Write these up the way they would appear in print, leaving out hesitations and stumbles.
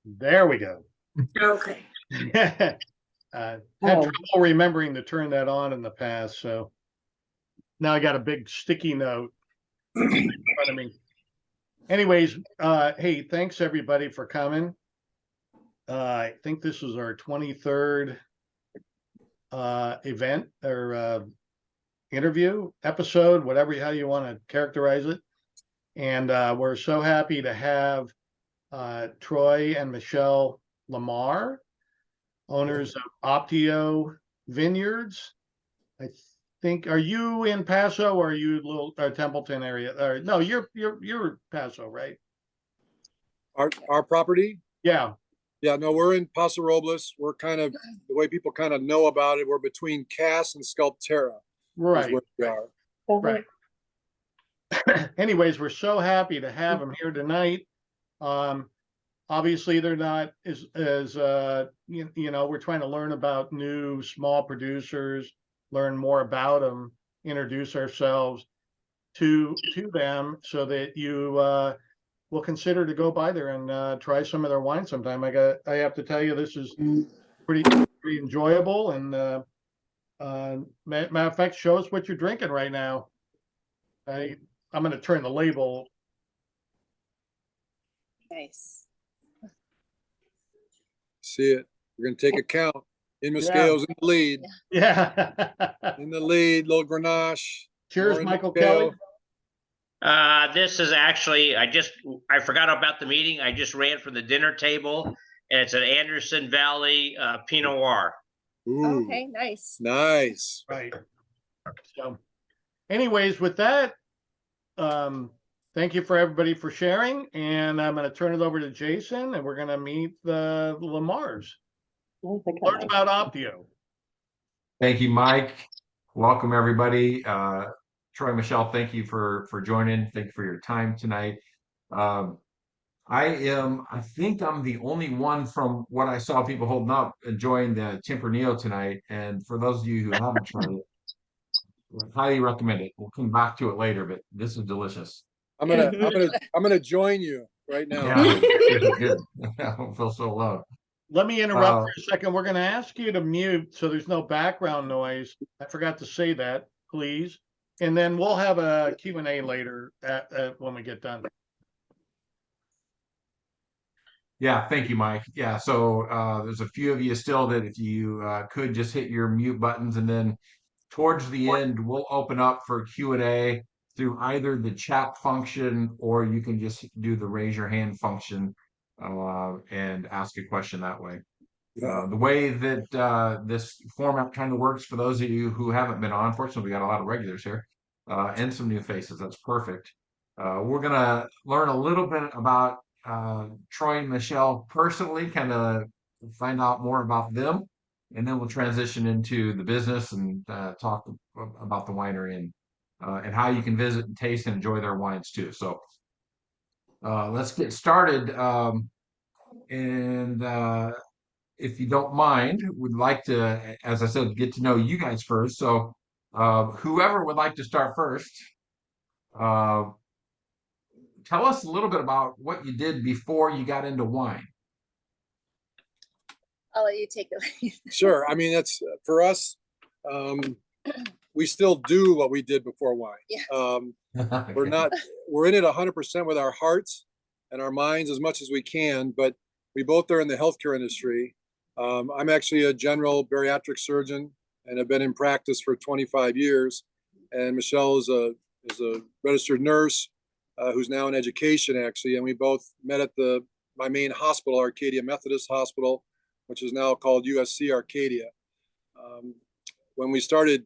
There we go. Okay. Had trouble remembering to turn that on in the past, so now I got a big sticky note in front of me. Anyways, hey, thanks everybody for coming. I think this is our 23rd event or interview episode, whatever how you want to characterize it. And we're so happy to have Troy and Michelle LaMar, owners of Optio Vineyards. I think, are you in Paso or are you little Templeton area? Or no, you're Paso, right? Our property? Yeah. Yeah, no, we're in Paso Robles. We're kind of, the way people kind of know about it, we're between Cass and Sculptera. Right. Where we are. Right. Anyways, we're so happy to have them here tonight. Obviously they're not as you know, we're trying to learn about new small producers, learn more about them, introduce ourselves to them so that you will consider to go by there and try some of their wine sometime. I have to tell you, this is pretty enjoyable, and matter of fact, show us what you're drinking right now. I'm going to turn the label. Nice. See it. We're going to take a count. Scales in the lead. Yeah. In the lead, little Grenache. Cheers, Michael Kelly. This is actually, I forgot about the meeting. I just ran from the dinner table, and it's an Anderson Valley Pinot Noir. Ooh, Okay, nice. nice. Right. So anyways, with that, thank you for everybody for sharing, and I'm going to turn it over to Jason, and we're going to meet the LaMars. Learn about Optio. Thank you, Mike. Welcome, everybody. Troy, Michelle, thank you for joining. Thank you for your time tonight. I think I'm the only one from what I saw people holding up enjoying the Tempranillo tonight. And for those of you who haven't tried it, I highly recommend it. We'll come back to it later, but this is delicious. I'm gonna join you right now. Yeah, this is good. I don't feel so loved. Let me interrupt for a second. We're going to ask you to mute so there's no background noise. I forgot to say that, please. And then we'll have a Q&A later when we get done. Yeah, thank you, Mike. Yeah, so there's a few of you still that if you could just hit your mute buttons, and then towards the end, we'll open up for Q&A through either the chat function, or you can just do the raise your hand function and ask a question that way. The way that this format kind of works for those of you who haven't been on, fortunately, we got a lot of regulars here and some new faces. That's perfect. We're going to learn a little bit about Troy and Michelle personally, kind of find out more about them, and then we'll transition into the business and talk about the winery and how you can visit and taste and enjoy their wines too. So let's get started. If you don't mind, we'd like to, as I said, get to know you guys first. So whoever would like to start first, tell us a little bit about what you did before you got into wine. I'll let you take the lead. Sure. I mean, that's for us. We still do what we did before wine. Yeah. We're in it 100% with our hearts and our minds as much as we can, but we both are in the healthcare industry. I'm actually a general bariatric surgeon and have been in practice for 25 years. And Michelle is a registered nurse who's now in education, actually. And we both met at my main hospital, Arcadia Methodist Hospital, which is now called USC Arcadia. When we started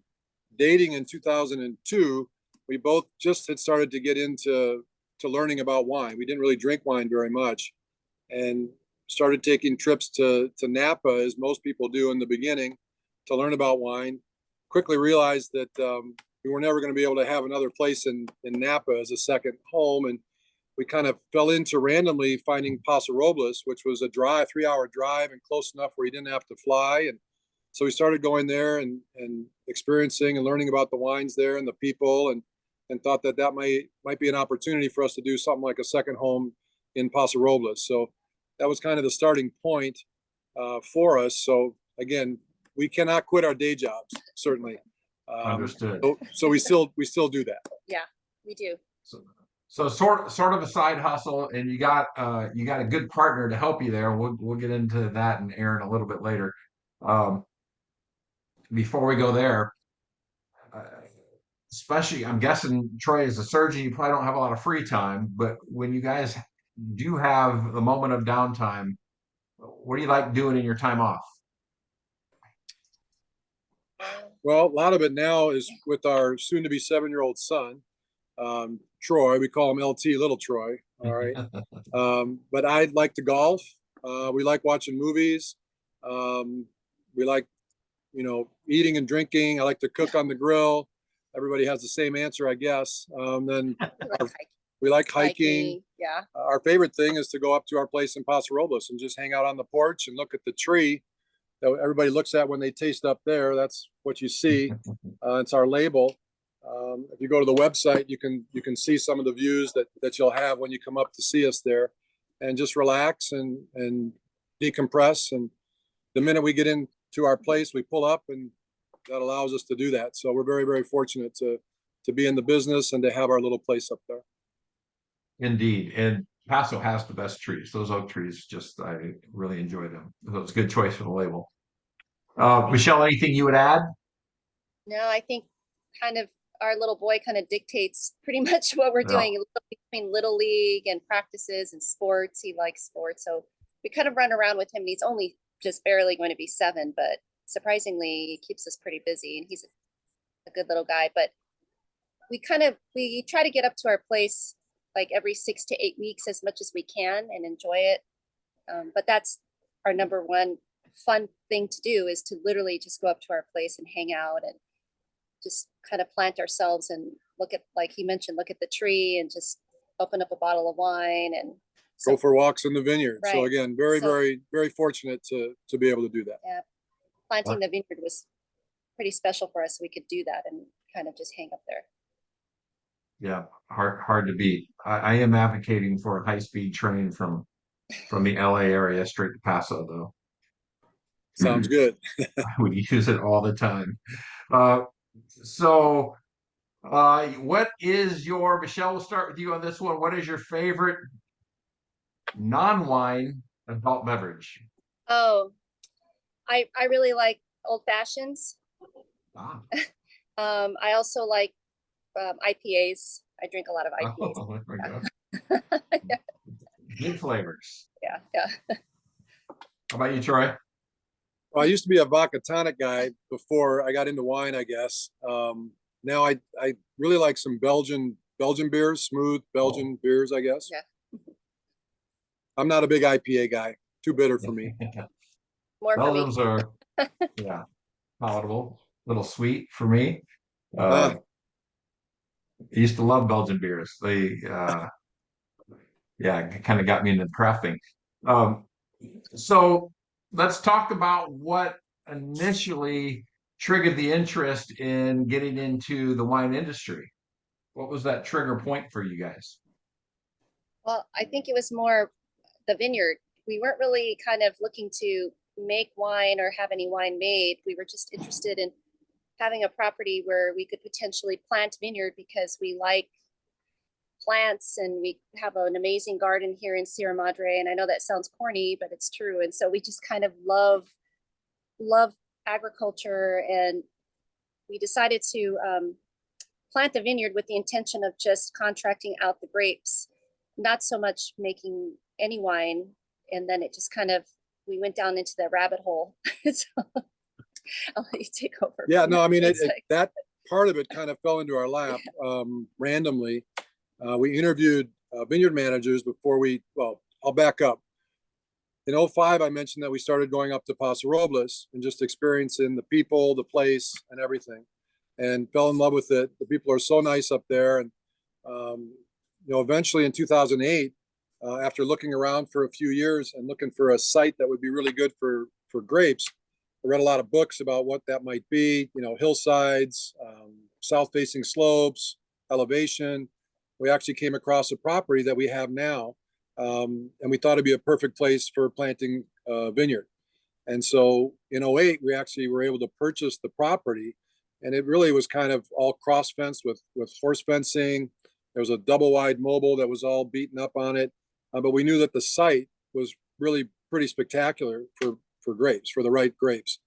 dating in 2002, we both just had started to get into learning about wine. We didn't really drink wine very much, and started taking trips to Napa, as most people do in the beginning, to learn about wine. Quickly realized that we were never going to be able to have another place in Napa as a second home, and we kind of fell into randomly finding Paso Robles, which was a 3-hour drive and close enough where you didn't have to fly. And so we started going there and experiencing and learning about the wines there and the people, and thought that might be an opportunity for us to do something like a second home in Paso Robles. So that was kind of the starting point for us. So again, we cannot quit our day jobs, certainly. Understood. So we still do that. Yeah, we do. So sort of a side hustle, and you got a good partner to help you there. We'll get into that and Aaron a little bit later. Before we go there, uh, especially I'm guessing Troy, as a surgeon, you probably don't have a lot of free time, but when you guys do have the moment of downtime, what do you like doing in your time off? Well, a lot of it now is with our soon-to-be 7-year-old son, Troy. We call him LT, Little Troy. All right. But I like to golf. We like watching movies. We like, eating and drinking. I like to cook on the grill. Everybody has the same answer, I guess. Then we like hiking. Yeah. Our favorite thing is to go up to our place in Paso Robles and just hang out on the porch and look at the tree that everybody looks at when they taste up there. That's what you see. It's our label. If you go to the website, you can see some of the views that you'll have when you come up to see us there, and just relax and decompress. And the minute we get into our place, we pull up, and that allows us to do that. So we're very, very fortunate to be in the business and to have our little place up there. Indeed, and Paso has the best trees. Those oak trees, I really enjoy them. So it's a good choice for the label. Michelle, anything you would add? No, I think kind of our little boy kind of dictates pretty much what we're doing between Little League and practices and sports. He likes sports. So we kind of run around with him. And he's only just barely going to be 7, but surprisingly, he keeps us pretty busy, and he's a good little guy. But we try to get up to our place like every 6 to 8 weeks as much as we can and enjoy it. But that's our number one fun thing to do, is to literally just go up to our place and hang out and just kind of plant ourselves and look at, like he mentioned, look at the tree and just open up a bottle of wine and go for walks in the vineyard. Right. So again, very, very fortunate to be able to do that. Yeah. Planting the vineyard was pretty special for us. We could do that and kind of just hang up there. Yeah, hard to beat. I am advocating for a high-speed train from the LA area straight to Paso, though. Sounds good. I would use it all the time. What is Michelle, we'll start with you on this one. What is your favorite non-wine adult beverage? Oh, I really like old fashions. Ah. I also like IPAs. I drink a lot of IPAs. Oh, there we go. Good flavors. Yeah. How about you, Troy? Well, I used to be a vodka tonic guy before I got into wine, I guess. Now I really like some Belgian beers, smooth Belgian beers, I guess. Yeah. I'm not a big IPA guy. Too bitter for me. More for me. Belgians are, palatable, a little sweet for me. I used to love Belgian beers. They, kind of got me into crafting. So let's talk about what initially triggered the interest in getting into the wine industry. What was that trigger point for you guys? Well, I think it was more the vineyard. We weren't really kind of looking to make wine or have any wine made. We were just interested in having a property where we could potentially plant vineyard because we like plants and we have an amazing garden here in Sierra Madre. And I know that sounds corny, but it's true. And so we just kind of love agriculture, and we decided to plant the vineyard with the intention of just contracting out the grapes, not so much making any wine. And then it just kind of, we went down into the rabbit hole. So I'll let you take over. Yeah, no, I mean, that part of it kind of fell into our lap randomly. We interviewed vineyard managers before I'll back up. In 2005, I mentioned that we started going up to Paso Robles and just experiencing the people, the place, and everything, and fell in love with it. The people are so nice up there. And, eventually in 2008, after looking around for a few years and looking for a site that would be really good for grapes, I read a lot of books about what that might be, hillsides, south-facing slopes, elevation. We actually came across a property that we have now And we thought it'd be a perfect place for planting vineyard. And so in '08, we actually were able to purchase the property, and it really was kind of all cross fenced with horse fencing. There was a double wide mobile that was all beaten up on it. But we knew that the site was really pretty spectacular for grapes, for the right grapes.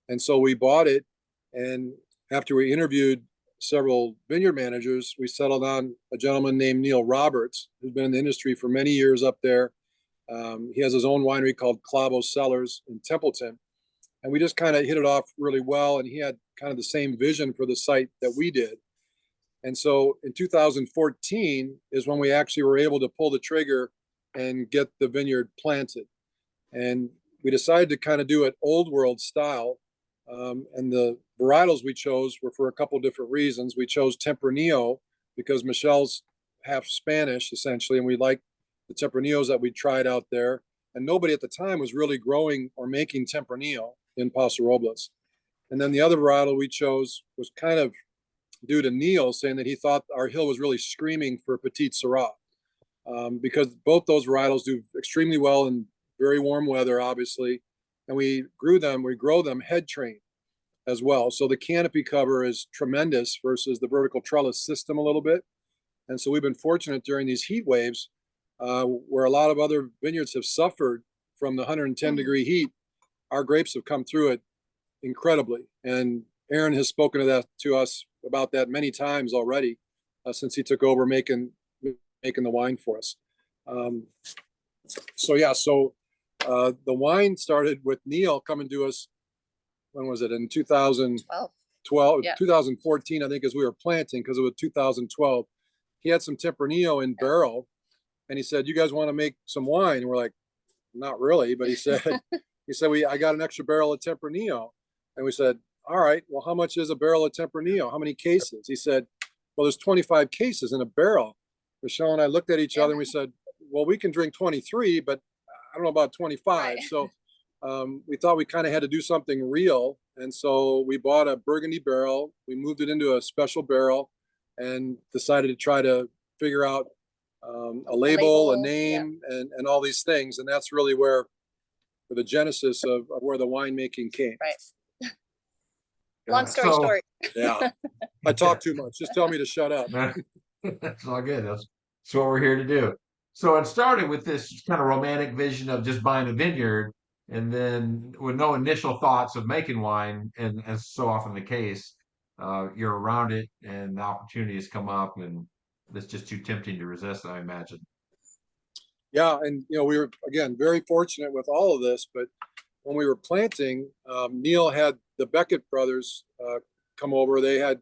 And so we bought it. And after we interviewed several vineyard managers, we settled on a gentleman named Neil Roberts, who's been in the industry for many years up there. He has his own winery called Clavo Cellars in Templeton. And we just kind of hit it off really well. And he had kind of the same vision for the site that we did. And so in 2014 is when we actually were able to pull the trigger and get the vineyard planted. And we decided to kind of do it old world style. And the varietals we chose were for a couple different reasons. We chose Tempranillo because Michelle's half Spanish, essentially, and we liked the Tempranillos that we tried out there. And nobody at the time was really growing or making Tempranillo in Paso Robles. And then the other varietal we chose was kind of due to Neil saying that he thought our hill was really screaming for Petite Syrah, because both those varietals do extremely well in very warm weather, obviously. And we grow them head trained as well. So the canopy cover is tremendous versus the vertical trellis system a little bit. And so we've been fortunate during these heat waves where a lot of other vineyards have suffered from the 110-degree heat. Our grapes have come through it incredibly. And Aaron has spoken to us about that many times already since he took over making the wine for us. So the wine started with Neil coming to us, when was it? In 2012, Yeah. 2014, I think, as we were planting, because it was 2012. He had some Tempranillo in barrel, and he said, "You guys want to make some wine?" And we're like, "Not really," but he said, I got an extra barrel of Tempranillo," and we said, "All right, well, how much is a barrel of Tempranillo? How many cases?" He said, "Well, there's 25 cases in a barrel." Michelle and I looked at each other and we said, "Well, we can drink 23, but I don't know about 25. Right. So we thought we kind of had to do something real. And so we bought a Burgundy barrel. We moved it into a special barrel and decided to try to figure out a label, a name, and all these things. And that's really where the genesis of where the winemaking came. Right. Long story short. Yeah. I talk too much. Just tell me to shut up. That's all good. That's what we're here to do. So it started with this kind of romantic vision of just buying a vineyard, and then with no initial thoughts of making wine, and as so often the case, you're around it, and the opportunities come up, and it's just too tempting to resist, I imagine. Yeah, and we were again very fortunate with all of this, but when we were planting, Neil had the Beckett brothers come over. They had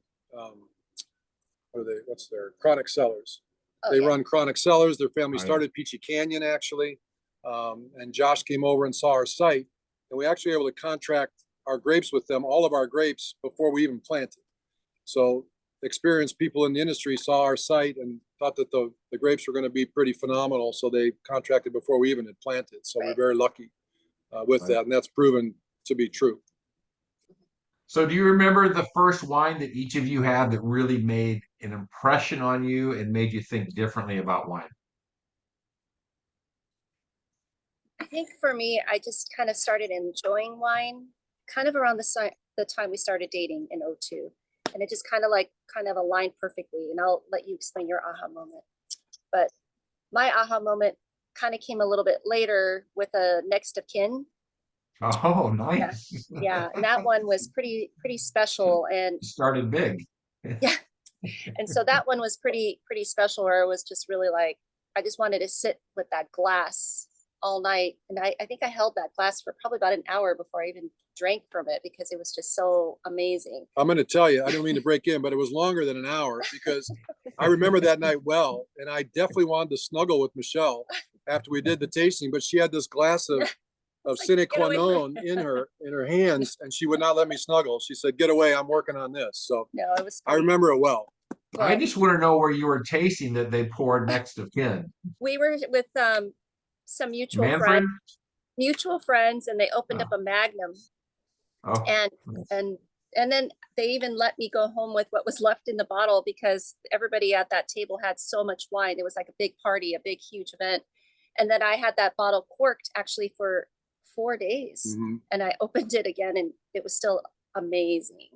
what's their Chronic Cellars. They run Chronic Cellars. Their family started Peachy Canyon, actually. And Josh came over and saw our site. And we actually were able to contract our grapes with them, all of our grapes, before we even planted. So experienced people in the industry saw our site and thought that the grapes were going to be pretty phenomenal. So they contracted before we even had planted. So we're very lucky with that. And that's proven to be true. So do you remember the first wine that each of you had that really made an impression on you and made you think differently about wine? I think for me, I just kind of started enjoying wine kind of around the time we started dating in '02. And it just kind of aligned perfectly. And I'll let you explain your aha moment. But my aha moment kind of came a little bit later with a next of kin. Oh, nice. Yeah. And that one was pretty special. And started big. Yeah. And so that one was pretty special, where it was just really like, I just wanted to sit with that glass all night. And I think I held that glass for probably about an hour before I even drank from it, because it was just so amazing. I'm going to tell you, I don't mean to break in, but it was longer than an hour, because I remember that night well. And I definitely wanted to snuggle with Michelle after we did the tasting, but she had this glass of sine qua non in her hands, and she would not let me snuggle. She said, "Get away, I'm working on this." So no, it was. I remember it well. I just want to know where you were tasting that they poured next of kin. We were with some mutual friends, and they opened up a Magnum. Oh. And then they even let me go home with what was left in the bottle, because everybody at that table had so much wine. It was like a big party, a big huge event. And then I had that bottle corked actually for 4 days, Mhm. and I opened it again, and it was still amazing,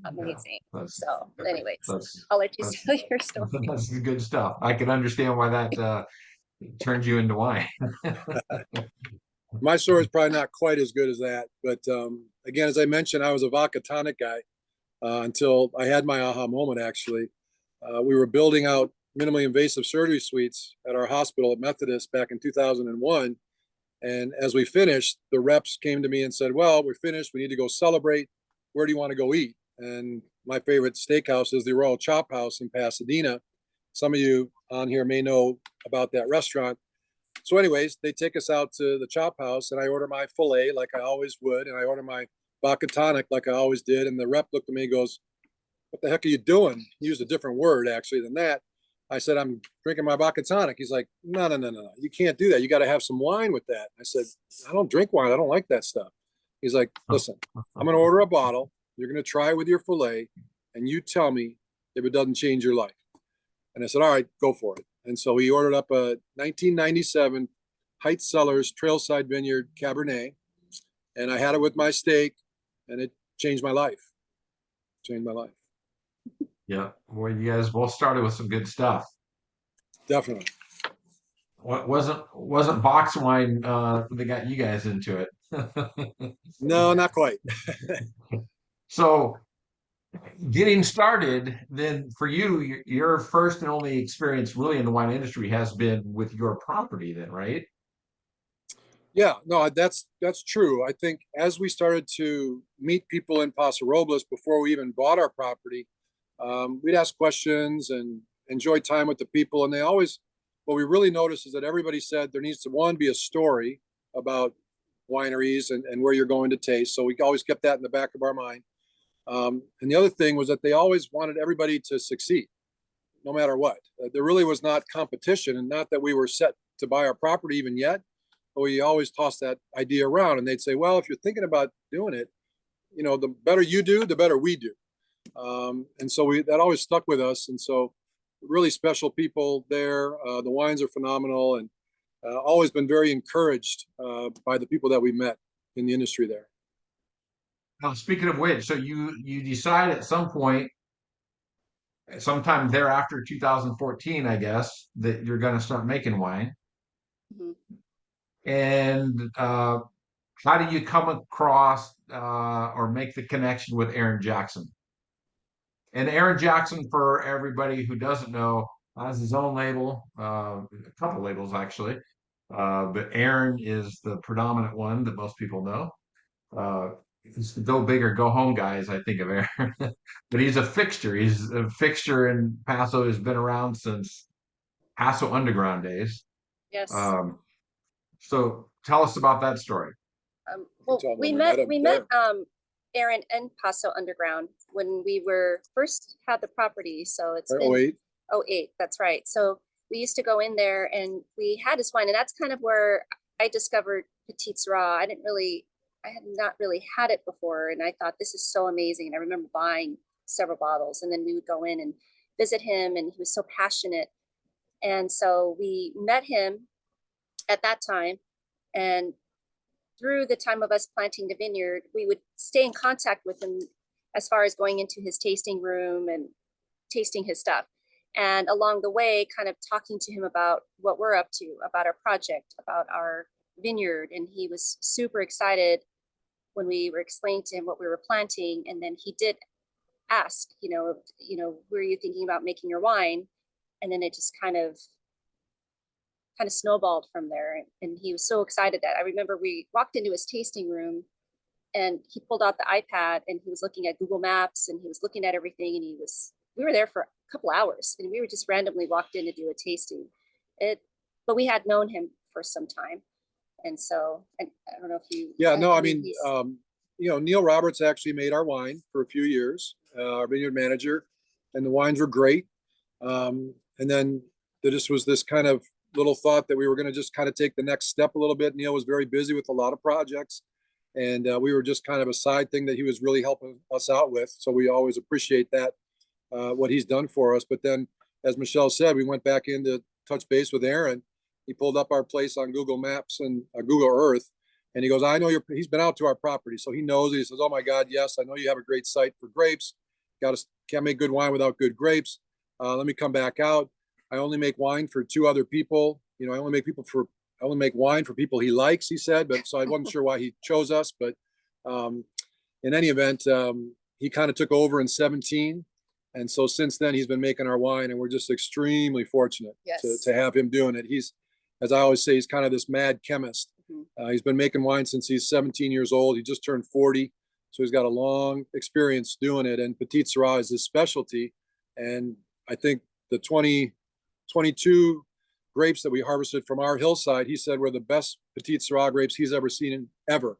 Yeah, amazing. that's So, anyways, that's I'll let you that's tell your story. that's good stuff. I can understand why that turns you into wine. My story is probably not quite as good as that, but again, as I mentioned, I was a vodka tonic guy until I had my aha moment. Actually, we were building out minimally invasive surgery suites at our hospital at Methodist back in 2001, and as we finished, the reps came to me and said, "Well, we're finished. We need to go celebrate. Where do you want to go eat?" And my favorite steakhouse is the Royal Chop House in Pasadena. Some of you on here may know about that restaurant. So, anyways, they take us out to the Chop House, and I order my filet like I always would, and I order my vodka tonic like I always did. And the rep looked at me and goes, "What the heck are you doing?" He used a different word actually than that. I said, "I'm drinking my vodka tonic." He's like, "No, no, no, no, no. You can't do that. You got to have some wine with that." I said, "I don't drink wine. I don't like that stuff." He's like, "Listen, I'm going to order a bottle. You're going to try with your filet, and you tell me if it doesn't change your life." And I said, "All right, go for it." And so he ordered up a 1997 Heights Cellars Trailside Vineyard Cabernet, and I had it with my steak, and it changed my life. Changed my life. Yeah, well, you guys both started with some good stuff. Definitely. What wasn't box wine that got you guys into it? No, not quite. So getting started, then for you, your first and only experience really in the wine industry has been with your property, then, right? Yeah, no, that's true. I think as we started to meet people in Paso Robles before we even bought our property, we'd ask questions and enjoy time with the people. And they always, what we really noticed is that everybody said there needs to, one, be a story about wineries and where you're going to taste. So we always kept that in the back of our mind. And the other thing was that they always wanted everybody to succeed, no matter what. There really was not competition, and not that we were set to buy our property even yet, but we always tossed that idea around. And they'd say, "Well, if you're thinking about doing it, the better you do, the better we do." And so that always stuck with us. And so really special people there. The wines are phenomenal, and always been very encouraged by the people that we met in the industry there. Now, speaking of which, so you decide at some point, sometime thereafter, 2014, I guess, that you're going to start making wine. Mhm. And how do you come across or make the connection with Aaron Jackson? And Aaron Jackson, for everybody who doesn't know, has his own label, a couple labels actually. But Aaron is the predominant one that most people know. He's the go big or go home guy, as I think of Aaron. But he's a fixture. He's a fixture in Paso. Has been around since Paso Underground days. Yes. Um, so tell us about that story. Well, tell we when we met met him we met Aaron and Paso Underground when we were first had the property. So it's Or been 08. 08, that's right. So we used to go in there and we had his wine, and that's kind of where I discovered Petite Syrah. I had not really had it before, and I thought this is so amazing. And I remember buying several bottles, and then we would go in and visit him, and he was so passionate. And so we met him at that time, and through the time of us planting the vineyard, we would stay in contact with him as far as going into his tasting room and tasting his stuff. And along the way, kind of talking to him about what we're up to, about our project, about our vineyard. And he was super excited when we were explaining to him what we were planting. And then he did ask, were you thinking about making your wine? And then it just kind of snowballed from there. And he was so excited that I remember we walked into his tasting room and he pulled out the iPad and he was looking at Google Maps and he was looking at everything. And we were there for a couple hours and we were just randomly walked in to do a tasting. But we had known him for some time. And so, and I don't know if you. Yeah, no, I mean, Neil Roberts actually made our wine for a few years, our vineyard manager, and the wines were great. And then there just was this kind of little thought that we were going to just kind of take the next step a little bit. Neil was very busy with a lot of projects, and we were just kind of a side thing that he was really helping us out with. So we always appreciate that, what he's done for us. But then, as Michelle said, we went back in to touch base with Aaron, He pulled up our place on Google Maps and Google Earth, and he goes, I know he's been out to our property, so he knows it. He says, oh my God, yes, I know you have a great site for grapes. Can't make good wine without good grapes. Let me come back out. I only make wine for 2 other people. You know, I only make wine for people he likes, he said, but so I wasn't sure why he chose us, but in any event, he kind of took over in 17. And so since then he's been making our wine, and we're just extremely fortunate to have him doing it. He's, as I always say, he's kind of this mad chemist. He's been making wine since he's 17 years old. He just turned 40. So he's got a long experience doing it. And Petit Syrah is his specialty. And I think the 2022 grapes that we harvested from our hillside, he said were the best Petit Syrah grapes he's ever seen ever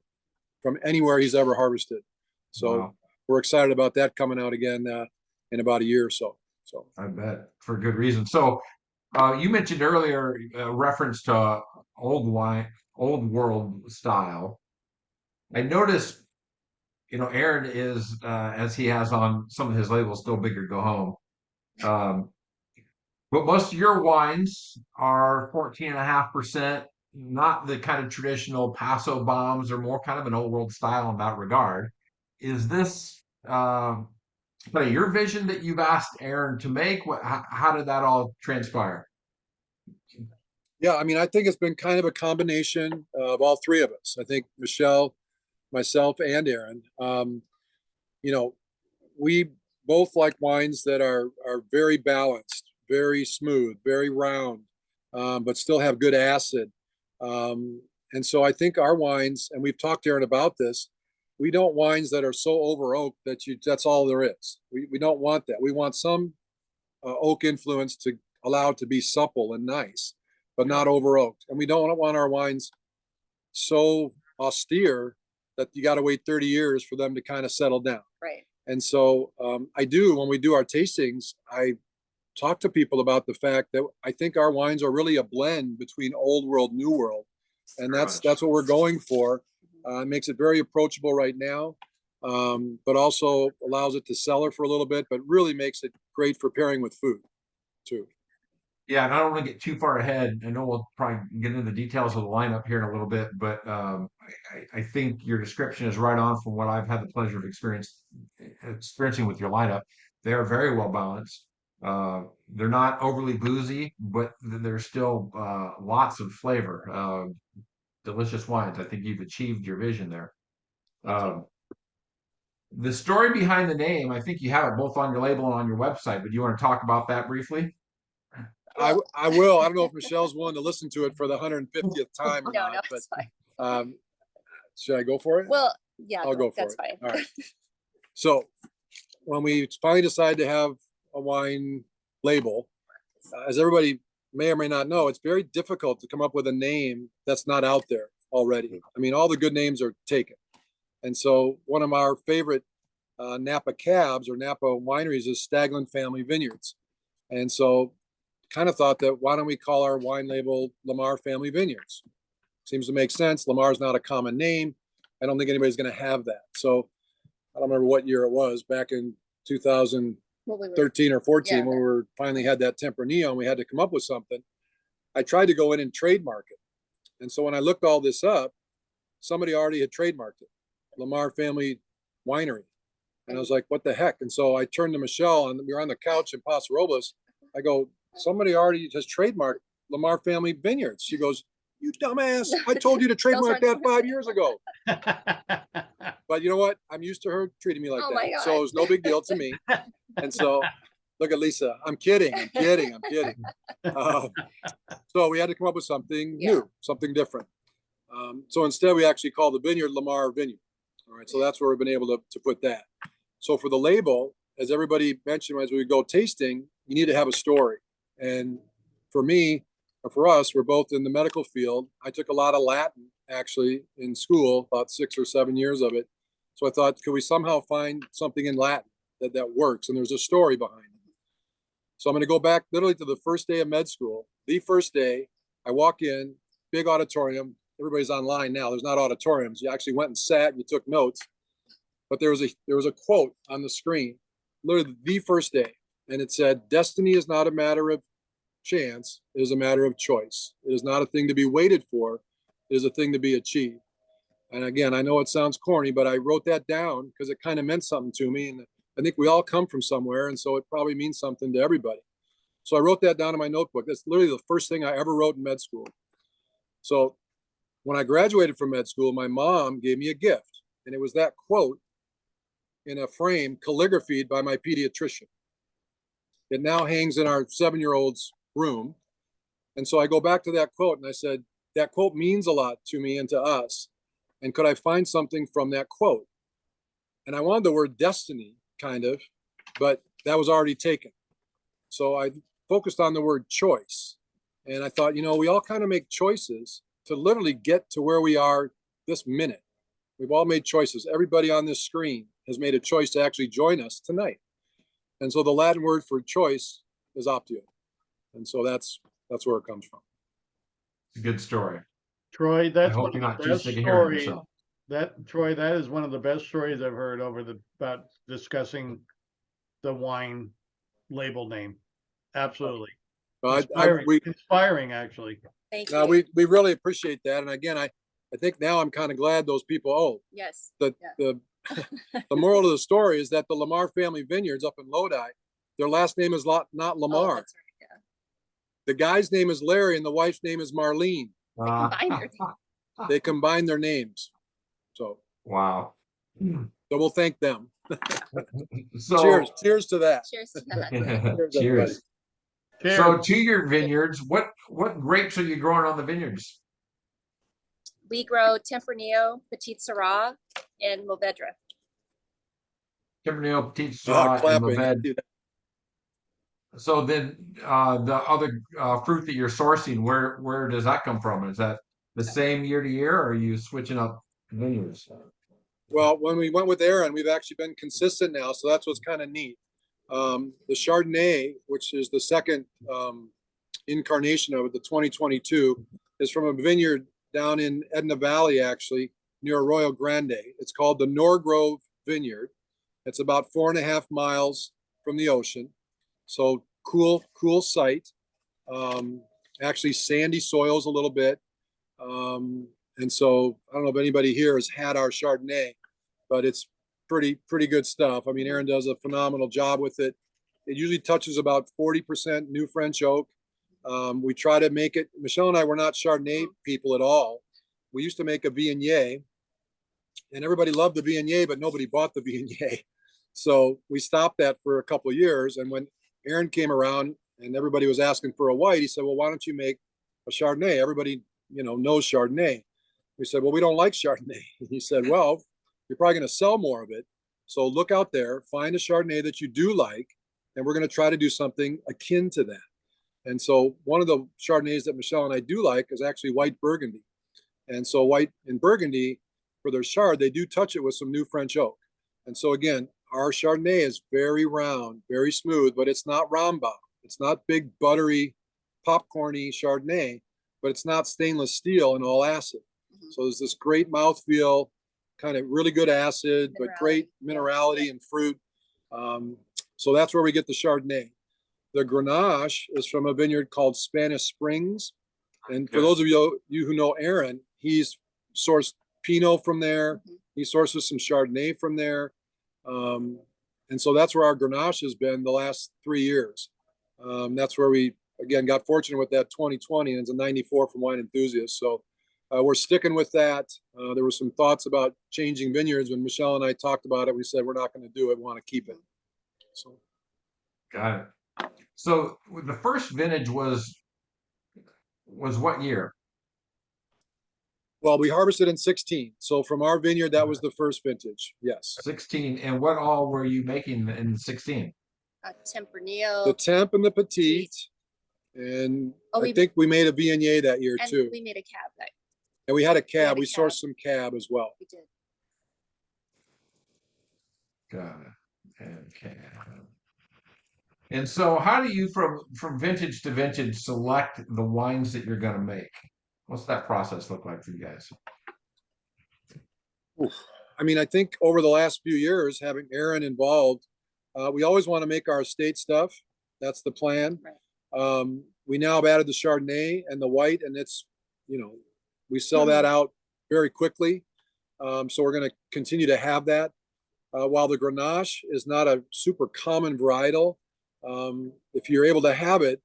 from anywhere he's ever harvested. So we're excited about that coming out again in about a year or so. So I bet, for good reason. So you mentioned earlier reference to old world style. I noticed, you know, Aaron is, as he has on some of his labels, Still Bigger, Go Home. But most of your wines are 14.5%, not the kind of traditional Paso bombs, or more kind of an old world style in that regard. Is this kind of your vision that you've asked Aaron to make? How did that all transpire? yeah, I mean, I think it's been kind of a combination of all 3 of us. I think Michelle, myself, and Aaron. You know, we both like wines that are very balanced, very smooth, very round, but still have good acid. And so I think our wines, and we've talked to Aaron about this, we don't wines that are so over oak that that's all there is. We don't want that. We want some oak influence to allow it to be supple and nice, but not over oaked. And we don't want our wines so austere that you got to wait 30 years for them to kind of settle down. Right. And so when we do our tastings, I talk to people about the fact that I think our wines are really a blend between old world, new world. And that's what we're going for. It makes it very approachable right now, but also allows it to cellar for a little bit, but really makes it great for pairing with food too. Yeah, and I don't want to get too far ahead. I know we'll probably get into the details of the lineup here in a little bit, but I think your description is right on from what I've had the pleasure of experiencing with your lineup. They are very well balanced. They're not overly boozy, but there's still lots of flavor. Delicious wines. I think you've achieved your vision there. The story behind the name, I think you have it both on your label and on your website, but do you want to talk about that briefly? I will. I don't know if Michelle's willing to listen to it for the 150th time or No, not, it's but fine. Should I go for it? Well, yeah, I'll go for that's it. fine. All right. So when we finally decided to have a wine label, as everybody may or may not know, it's very difficult to come up with a name that's not out there already. I mean, all the good names are taken. And so one of our favorite Napa cabs or Napa wineries is Staglin Family Vineyards. And so kind of thought that why don't we call our wine label LaMar Family Vineyards? Seems to make sense. Lamar is not a common name. I don't think anybody's going to have that. So I don't remember what year it was, back in 2013 or 14, when we finally had that Tempranillo and we had to come up with something. I tried to go in and trademark it. And so when I looked all this up, somebody already had trademarked it, LaMar Family Winery. And I was like, what the heck? And so I turned to Michelle, and we were on the couch in Paso Robles. I go, somebody already has trademarked LaMar Family Vineyards. She goes, you dumbass, I told you to trademark that 5 years ago. But you know what? I'm used to her treating me like that. So it was no big deal to me. And so look at Lisa. I'm kidding. So we had to come up with something new, something different. So instead, we actually called the vineyard LaMar Vineyard. All right. So that's where we've been able to put that. So for the label, as everybody mentioned, as we go tasting, you need to have a story. And for me, or for us, we're both in the medical field. I took a lot of Latin actually in school, about 6 or 7 years of it. So I thought, could we somehow find something in Latin that works? And there's a story behind it. So I'm going to go back literally to the first day of med school. The first day, I walk in, big auditorium. Everybody's online now. There's not auditoriums. You actually went and sat and you took notes. But there was a quote on the screen, literally the first day. And it said, destiny is not a matter of chance. It is a matter of choice. It is not a thing to be waited for. It is a thing to be achieved. And again, I know it sounds corny, but I wrote that down because it kind of meant something to me. And I think we all come from somewhere, and so it probably means something to everybody. So I wrote that down in my notebook. That's literally the first thing I ever wrote in med school. So when I graduated from med school, my mom gave me a gift, and it was that quote in a frame, calligraphied by my pediatrician. It now hangs in our 7-year-old's room. And so I go back to that quote and I said, that quote means a lot to me and to us. And could I find something from that quote? And I wanted the word destiny, kind of, but that was already taken. So I focused on the word choice. And I thought, we all kind of make choices to literally get to where we are this minute. We've all made choices. Everybody on this screen has made a choice to actually join us tonight. And so the Latin word for choice is Optio. And so that's where it comes from. It's a good story. Troy, I that's hope one you're of not the too best sick of hearing stories. yourself. Troy, that is one of the best stories I've heard about discussing the wine label name. Absolutely. Inspiring, actually. Thank Now you. we really appreciate that. And again, I think now I'm kind of glad those people, Yes. the moral of the story is that the LaMar family vineyards up in Lodi, their last name is not Oh, LaMar. that's right. Yeah. The guy's name is Larry and the wife's name is Marlene. They combined their names. So Wow. we'll thank them. So Cheers to that. Cheers to that. cheers. Cheers. So to your vineyards, what grapes are you growing on the vineyards? We grow Tempranillo, Petit Syrah, and Mourvedre. Tempranillo, Petit Syrah, and Clapping. Mourvedre. So then the other fruit that you're sourcing, where does that come from? Is that the same year to year, or are you switching up vineyards? Well, when we went with Aaron, we've actually been consistent now, so that's what's kind of neat. The Chardonnay, which is the second incarnation of it, the 2022, is from a vineyard down in Edna Valley, actually, near Arroyo Grande. It's called the Norgrove Vineyard. It's about 4.5 miles from the ocean. So cool site. Actually sandy soils a little bit. And so I don't know if anybody here has had our Chardonnay, but it's pretty good stuff. I mean, Aaron does a phenomenal job with it. It usually touches about 40% new French oak. We try to make it, Michelle and I were not Chardonnay people at all. We used to make a Viognier, and everybody loved the Viognier, but nobody bought the Viognier. So we stopped that for a couple of years. And when Aaron came around and everybody was asking for a white, he said, well, why don't you make a Chardonnay? Everybody, knows Chardonnay. We said, well, we don't like Chardonnay. He said, well, you're probably going to sell more of it. So look out there, find a Chardonnay that you do like, and we're going to try to do something akin to that. And so one of the Chardonnays that Michelle and I do like is actually white Burgundy. And so white and Burgundy, for their Chard, they do touch it with some new French oak. And so again, our Chardonnay is very round, very smooth, but it's not Rambam. It's not big, buttery, popcorny Chardonnay, but it's not stainless steel and all acid. So there's this great mouthfeel, kind of really good acid, but great minerality and fruit. So that's where we get the Chardonnay. The Grenache is from a vineyard called Spanish Springs. And for those of you who know Aaron, he's sourced Pinot from there. He sources some Chardonnay from there. And so that's where our Grenache has been the last 3 years. That's where we, again, got fortunate with that 2020, and it's a 94 from Wine Enthusiast. So we're sticking with that. There were some thoughts about changing vineyards. When Michelle and I talked about it, we said, we're not going to do it. We want to keep it. So. Got it. So the first vintage was what year? Well, we harvested in 16. So from our vineyard, that was the first vintage. Yes. 16. And what all were you making in 16? Tempranillo. The Temp and the Petite. And I think we made a Viognier that year too. We made a cab that. And we had a cab. We sourced some cab as well. We did. Got it. Okay. And so how do you from vintage to vintage select the wines that you're going to make? What's that process look like for you guys? I mean, I think over the last few years, having Aaron involved, we always want to make our estate stuff. That's the plan. Right. We now have added the Chardonnay and the white, and it's, we sell that out very quickly. So we're going to continue to have that. While the Grenache is not a super common varietal, if you're able to have it,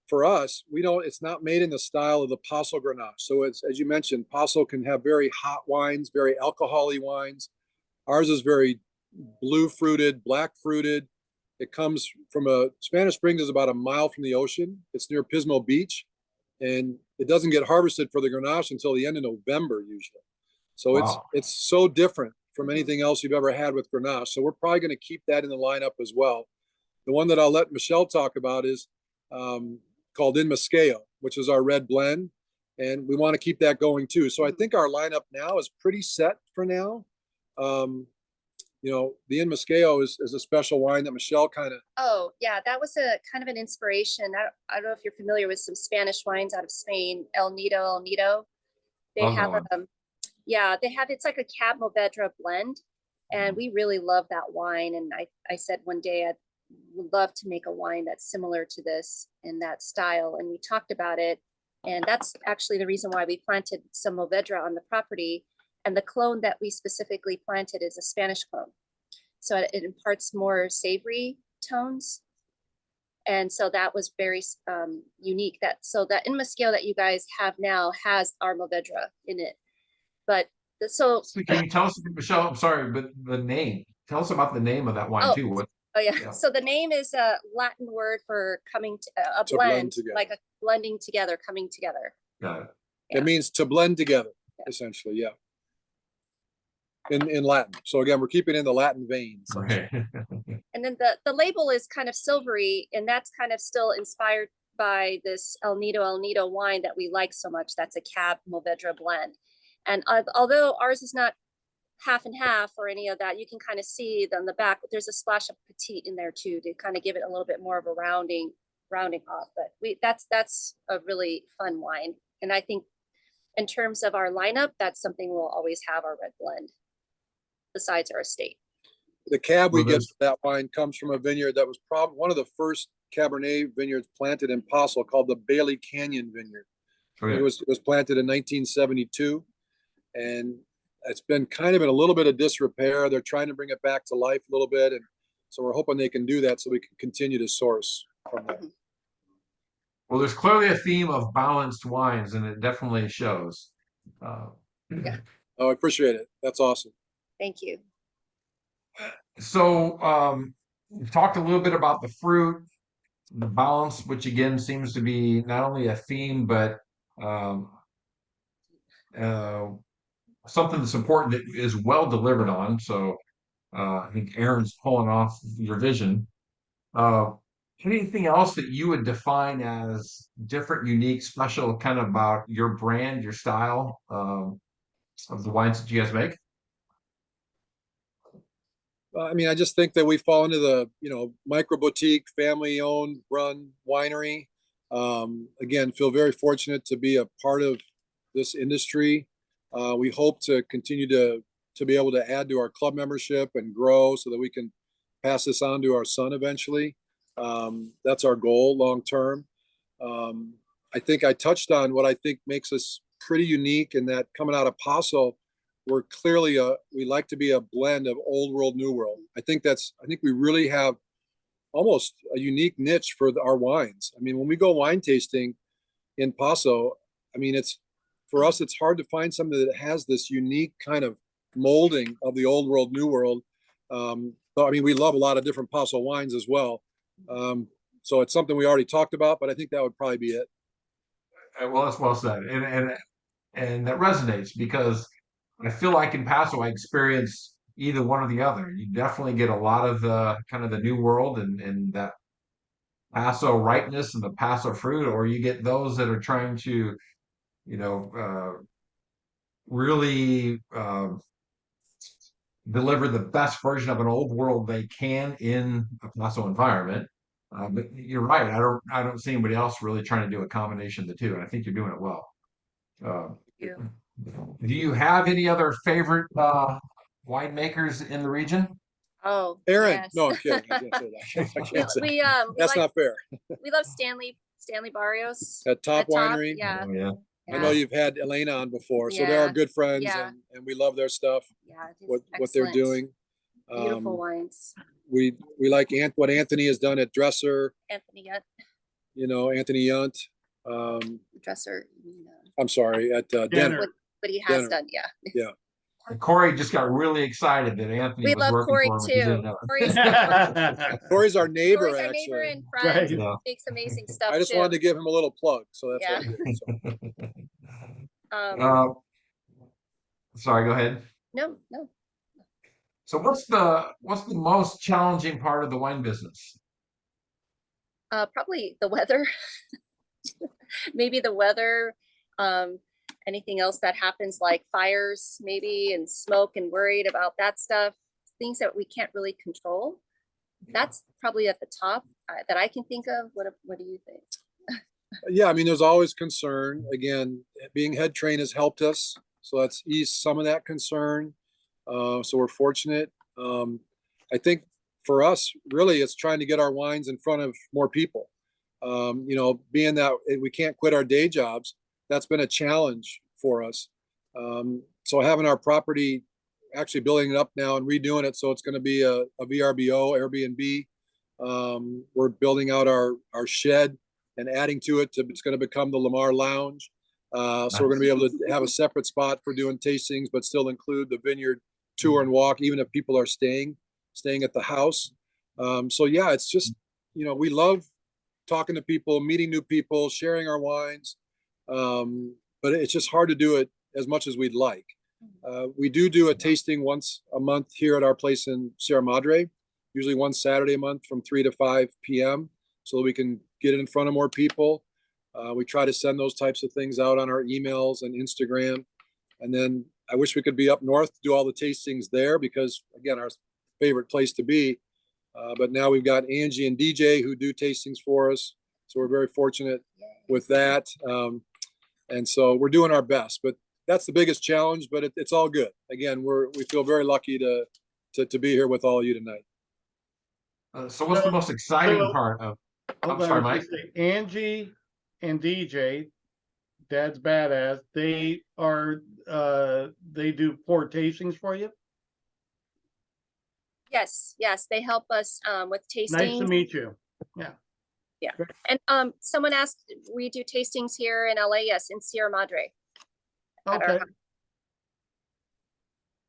for us, it's not made in the style of the Paso Grenache. So it's, as you mentioned, Paso can have very hot wines, very alcohol-y wines. Ours is very blue fruited, black fruited. It comes from Spanish Springs is about a mile from the ocean. It's near Pismo Beach, and it doesn't get harvested for the Grenache until the end of November usually. So Wow. it's so different from anything else you've ever had with Grenache. So we're probably going to keep that in the lineup as well. The one that I'll let Michelle talk about is called In Moscato, which is our red blend, and we want to keep that going too. So I think our lineup now is pretty set for now. The In Moscato is a special wine that Michelle kind of. Oh yeah, that was a kind of an inspiration. I don't know if you're familiar with some Spanish wines out of Spain, El Nido. They have it's like a Cab Movedra blend, and we really love that wine. And I said one day I'd love to make a wine that's similar to this in that style, and we talked about it. And that's actually the reason why we planted some Movedra on the property. And the clone that we specifically planted is a Spanish clone. So it imparts more savory tones. And so that was very unique. That In Moscato that you guys have now has our Movedra in it. But So can you tell us, Michelle, I'm sorry, but the name, tell us about the name of that wine too. Oh yeah. So the name is a Latin word for coming to a blend, like a blending together, coming together. Got it. Yeah. It means to blend together, essentially. Yeah. In Latin. So again, we're keeping in the Latin vein. Right. And then the label is kind of silvery, and that's kind of still inspired by this El Nido wine that we like so much. That's a Cab Movedra blend. And although ours is not half and half or any of that, you can kind of see on the back, there's a splash of petite in there too, to kind of give it a little bit more of a rounding off. But that's a really fun wine. And I think in terms of our lineup, that's something we'll always have, our red blend, besides our estate. The cab we get for that wine comes from a vineyard that was probably one of the first Cabernet vineyards planted in Paso, called the Bailey Canyon Vineyard. Oh, yeah. It was planted in 1972, and it's been kind of in a little bit of disrepair. They're trying to bring it back to life a little bit, and so we're hoping they can do that so we can continue to source from that. Well, there's clearly a theme of balanced wines, and it definitely shows. Yeah. Oh, I appreciate it. That's awesome. Thank you. So we've talked a little bit about the fruit, the balance, which again seems to be not only a theme, but something that's important that is well delivered on. So I think Aaron's pulling off your vision. Anything else that you would define as different, unique, special, kind of about your brand, your style of the wines that you guys make? I mean, I just think that we fall into the, micro boutique, family owned, run winery. Again, feel very fortunate to be a part of this industry. We hope to continue to be able to add to our club membership and grow so that we can pass this on to our son eventually. That's our goal long term. I think I touched on what I think makes us pretty unique in that coming out of Paso, we're clearly we like to be a blend of old world, new world. I think we really have almost a unique niche for our wines. I mean, when we go wine tasting in Paso, I mean, for us, it's hard to find something that has this unique kind of molding of the old world, new world. But I mean, we love a lot of different Paso wines as well. So it's something we already talked about, but I think that would probably be it. Well, that's well said, and that resonates because I feel like in Paso I experience either one or the other. You definitely get a lot of the kind of the new world and that Paso ripeness and the Paso fruit, or you get those that are trying to, really deliver the best version of an old world they can in a Paso environment. But you're right. I don't see anybody else really trying to do a combination of the two, and I think you're doing it well. Do you have any other favorite winemakers in the region? Oh, Aaron. yes. No, I'm kidding. I can't say that. I can't say. We That's not fair. We love Stanley Stanley Barrios. at Top Winery. Yeah. Oh, yeah. I know you've had Elena on before, so they're our Yeah. good friends, Yeah. and we love their stuff, Yeah. He's what they're excellent. doing. Beautiful wines. We like what Anthony has done at Dresser. Anthony Yunt, You know, Anthony Yunt. Dresser. I'm sorry, at Denner. What he has Dinner. done. Yeah. Yeah. And Corey just got really excited that Anthony We was love working Corey for him. If you too. didn't know. Corey's our neighbor, Corey's our actually. neighbor and friend. Right. Yeah. Makes amazing stuff I just too. wanted to give him a little plug, so that's Yeah. what I did. So. Uh, sorry, go ahead. No. So what's the most challenging part of the wine business? Probably the weather. Maybe the weather. Anything else that happens, like fires, maybe, and smoke, and worried about that stuff. Things that we can't really control. That's probably at the top that I can think of. What do you think? Yeah, I mean, there's always concern. Again, being head trained has helped us, so that's eased some of that concern. So we're fortunate. I think for us, really, it's trying to get our wines in front of more people. You know, being that we can't quit our day jobs, that's been a challenge for us. So having our property, actually building it up now and redoing it, so it's going to be a VRBO, Airbnb. We're building out our shed and adding to it. It's going to become the LaMar Lounge. So we're going to be able to have a separate spot for doing tastings, but still include the vineyard tour and walk, even if people are staying at the house. So yeah, it's just, you know, we love talking to people, meeting new people, sharing our wines. But it's just hard to do it as much as we'd like. We do a tasting once a month here at our place in Sierra Madre, usually one Saturday a month from 3 to 5 p.m. so that we can get it in front of more people. We try to send those types of things out on our emails and Instagram. And then I wish we could be up north to do all the tastings there, because again, our favorite place to be. But now we've got Angie and DJ who do tastings for us. So we're very fortunate with that. And so we're doing our best, but that's the biggest challenge, but it's all good. Again, we feel very lucky to be here with all of you tonight. So what's the most exciting so- part of? I'm I was sorry, gonna Mike. say, Angie and DJ, Dad's Badass, they do pour tastings for you. Yes, they help us with Nice to tastings. meet you. And someone asked, we do tastings here in LA. Yes, in Sierra Madre. At our Okay. house.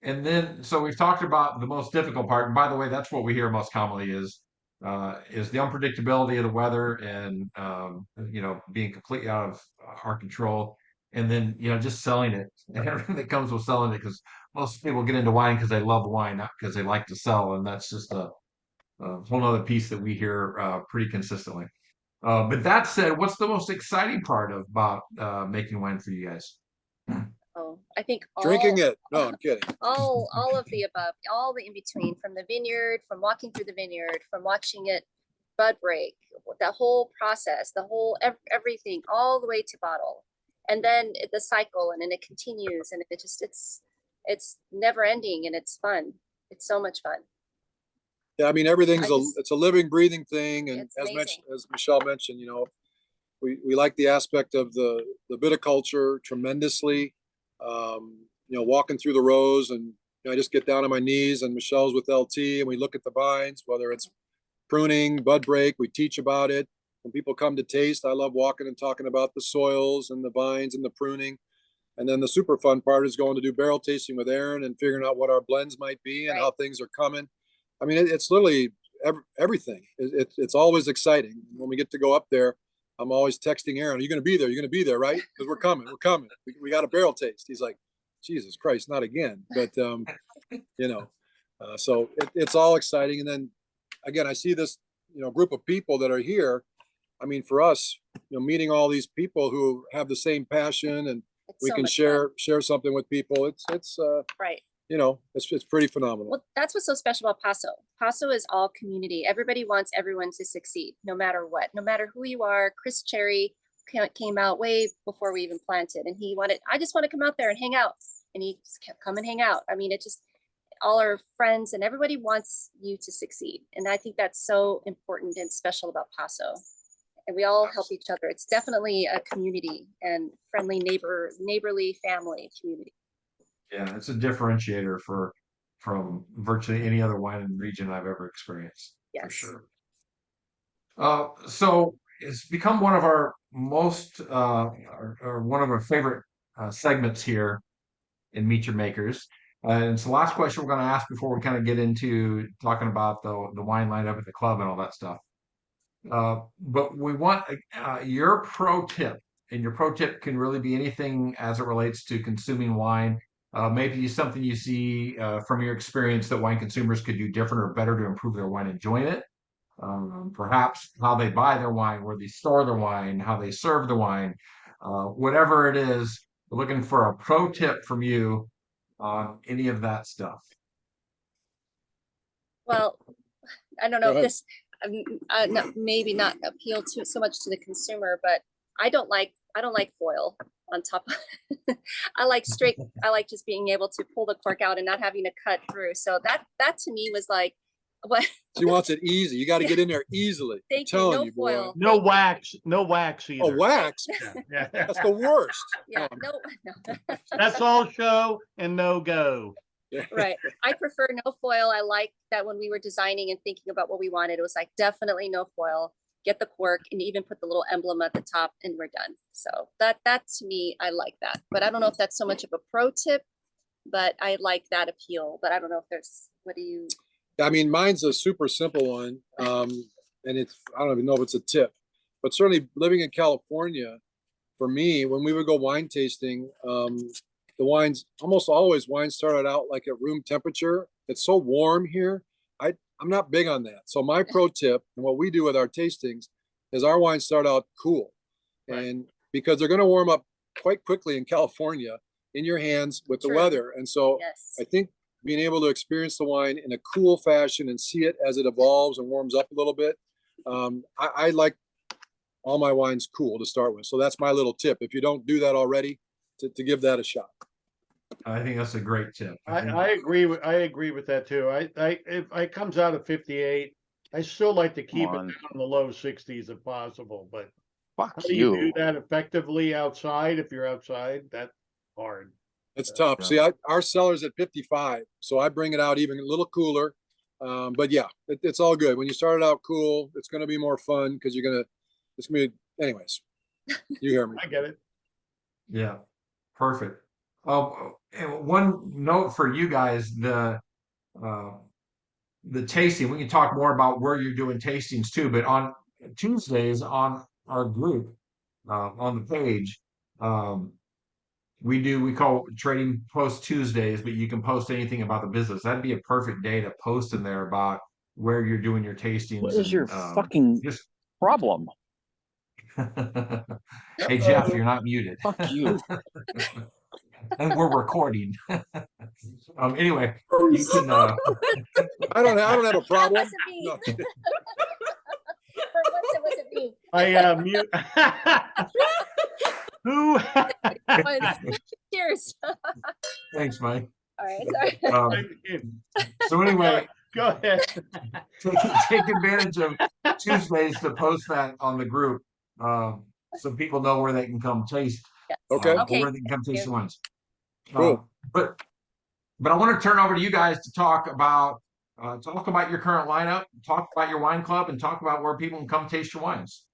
And then, so we've talked about the most difficult part. And by the way, that's what we hear most commonly is the unpredictability of the weather and, you know, being completely out of our control. And then, you know, just selling it and everything that comes with selling it, because most people get into wine because they love wine, not because they like to sell. And that's just a whole nother piece that we hear pretty consistently. But that said, what's the most exciting part about making wine for you guys? Oh, I think Drinking it. No, I'm kidding. all of the above, all the in between, from the vineyard, from walking through the vineyard, from watching it bud break, the whole process, the whole everything, all the way to bottle, and then the cycle, and then it continues, and it's never ending, and it's fun. It's so much fun. Yeah, I mean, everything's I just- it's a living, breathing thing, and It's as Michelle mentioned, you know, we like the aspect of the viticulture tremendously. You know, walking through the rows, and you know, I just get down on my knees, and Michelle's with LT, and we look at the vines, whether it's pruning, bud break, we teach about it. When people come to taste, I love walking and talking about the soils and the vines and the pruning. And then the super fun part is going to do barrel tasting with Aaron and figuring out what our blends might be and how things are coming. I mean, it's literally everything. It's always exciting. When we get to go up there, I'm always texting Aaron, "Are you going to be there? You're going to be there, right? Because we're coming. We got a barrel taste." He's like, "Jesus Christ, not again!" But you know, so it's all exciting. And then again, I see this, you know, group of people that are here. I mean, for us, you know, meeting all these people who have the same passion, and we so can much fun. share something with people. It's Right. you know, it's pretty phenomenal. Well, that's what's so special about Paso. Paso is all community. Everybody wants everyone to succeed, no matter what, no matter who you are. Chris Cherry came out way before we even planted, and I just want to come out there and hang out. And he just kept come and hang out. I mean, all our friends and everybody wants you to succeed. And I think that's so important and special about Paso. and we all help each other. It's definitely a community and friendly neighborly family community. Yeah, it's a differentiator from virtually any other wine in the region I've ever experienced, for Yes. sure. So it's become one of our most or one of our favorite segments here in Meet Your Makers. And it's the last question we're going to ask before we kind of get into talking about the wine lineup at the club and all that stuff. But we want your pro tip, and your pro tip can really be anything as it relates to consuming wine. Maybe something you see from your experience that wine consumers could do different or better to improve their wine enjoyment. Perhaps how they buy their wine, where they store their wine, how they serve the wine, whatever it is. We're looking for a pro tip from you on any of that stuff. Well, I don't know Go if ahead. this maybe not appeal to so much to the consumer, but I don't like foil on top. I like just being able to pull the cork out and not having to cut through. So that to me was like, what? She wants it easy. You got to get in there easily. I'm Thank you. telling No you, boy. foil. No wax, no wax Oh, either. wax. Yeah. That's the worst. Yeah, no. That's all show and no go. Right. I prefer no foil. I like that when we were designing and thinking about what we wanted, it was like definitely no foil. Get the cork and even put the little emblem at the top and we're done. So that to me, I like that. But I don't know if that's so much of a pro tip, but I like that appeal. But I don't know if there's, what do you? I mean, mine's a super simple one. And I don't even know if it's a tip, but certainly living in California, for me, when we would go wine tasting, the wines, almost always wines started out like at room temperature. It's so warm here. I'm not big on that. So my pro tip and what we do with our tastings is our wines start out cool. Right. And because they're going to warm up quite quickly in California in your hands with the True. weather. And so Yes. I think being able to experience the wine in a cool fashion and see it as it evolves and warms up a little bit. I like all my wines cool to start with. So that's my little tip. If you don't do that already, to give that a shot. I think that's a great tip. I agree with that too. If it comes out at 58, I still like to keep it down in the low 60s if possible. But Fuck how do you do you. that effectively outside? If you're outside, that's hard. It's tough. Yeah. See, our cellar's at 55, so I bring it out even a little cooler. But yeah, it's all good. When you start it out cool, it's going to be more fun because it's going to be, anyways, you hear me. I get it. Yeah, perfect. And one note for you guys, the tasting, we can talk more about where you're doing tastings too, but on Tuesdays on our group, on the page, we call Trading Post Tuesdays, but you can post anything about the business. That'd be a perfect day to post in there about where you're doing your tastings. What is your fucking just problem? Hey Jeff, you're not muted. Fuck you. And we're recording. Anyway, you can I don't have a problem. Wasn't me. No. For once, it wasn't me. I mute. Who? Cheers. thanks, Mike. All right. Sorry. So anyway, Go ahead. take advantage of Tuesdays to post that on the group, so people know where they can come taste. Yes. Okay. Okay. Where they can come taste the wines. Cool. But I want to turn over to you guys to talk about your current lineup, talk about your wine club, and talk about where people can come taste your wines.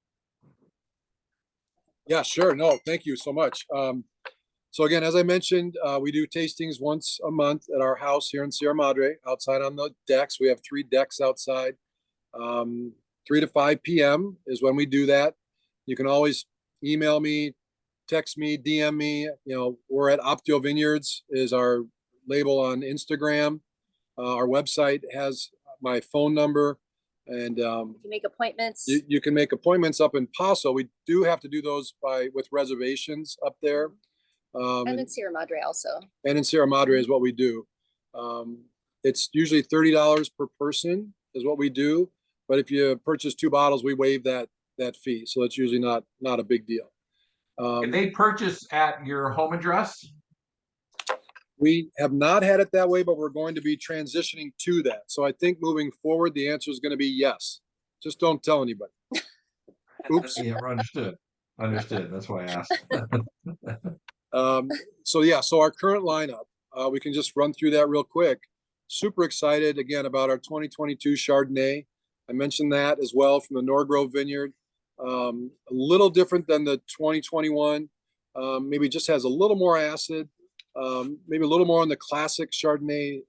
Yeah, sure. No, thank you so much. So again, as I mentioned, we do tastings once a month at our house here in Sierra Madre, outside on the decks. We have 3 decks outside. 3 to 5 p.m. is when we do that. You can always email me, text me, DM me. You know, we're at Optio Vineyards is our label on Instagram. Our website has my phone number, and You make appointments. you can make appointments up in Paso. We do have to do those with reservations up there. And in Sierra Madre also. And in Sierra Madre is what we do. It's usually $30 per person is what we do. But if you purchase 2 bottles, we waive that fee. So it's usually not a big deal. Can they purchase at your home address? We have not had it that way, but we're going to be transitioning to that. So I think moving forward, the answer is going to be yes. Just don't tell anybody. Oops. Yeah, understood. Understood. That's why I asked. So yeah, so our current lineup, we can just run through that real quick. Super excited again about our 2022 Chardonnay. I mentioned that as well from the Norgrove Vineyard. A little different than the 2021. Maybe just has a little more acid, maybe a little more in the classic Chardonnay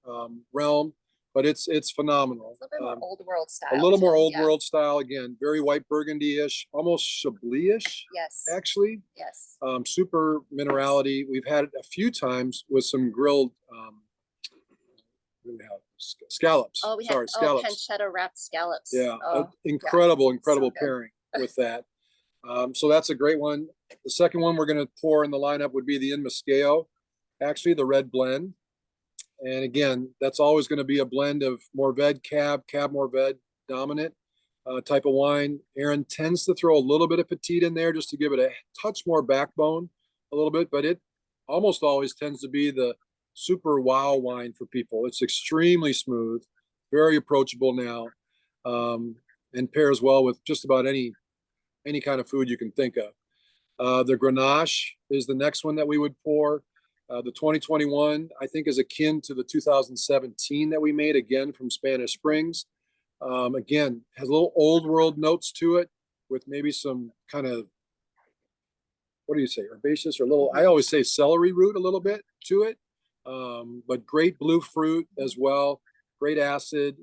realm, but it's phenomenal. A little bit more old world style. A little more too, old yeah. world style again, very white burgundy-ish, almost Chablis-ish, Yes. actually. Yes. Super minerality. We've had it a few times with some grilled what do we have? Scallops. Oh, we Sorry, have scallops. pancetta wrapped scallops. Yeah, Oh, incredible So good. pairing with that. So that's a great one. The second one we're going to pour in the lineup would be the In Moscato, actually the red blend. And again, that's always going to be a blend of Mourvèdre Cab Mourvèdre dominant type of wine. Aaron tends to throw a little bit of petite in there just to give it a touch more backbone a little bit, but it almost always tends to be the super wow wine for people. It's extremely smooth, very approachable now, and pairs well with just about any kind of food you can think of. The Grenache is the next one that we would pour. The 2021, I think, is akin to the 2017 that we made, again, from Spanish Springs. Again, has a little old world notes to it with maybe some kind of, what do you say, herbaceous or a little, I always say celery root a little bit to it. But great blue fruit as well, great acid.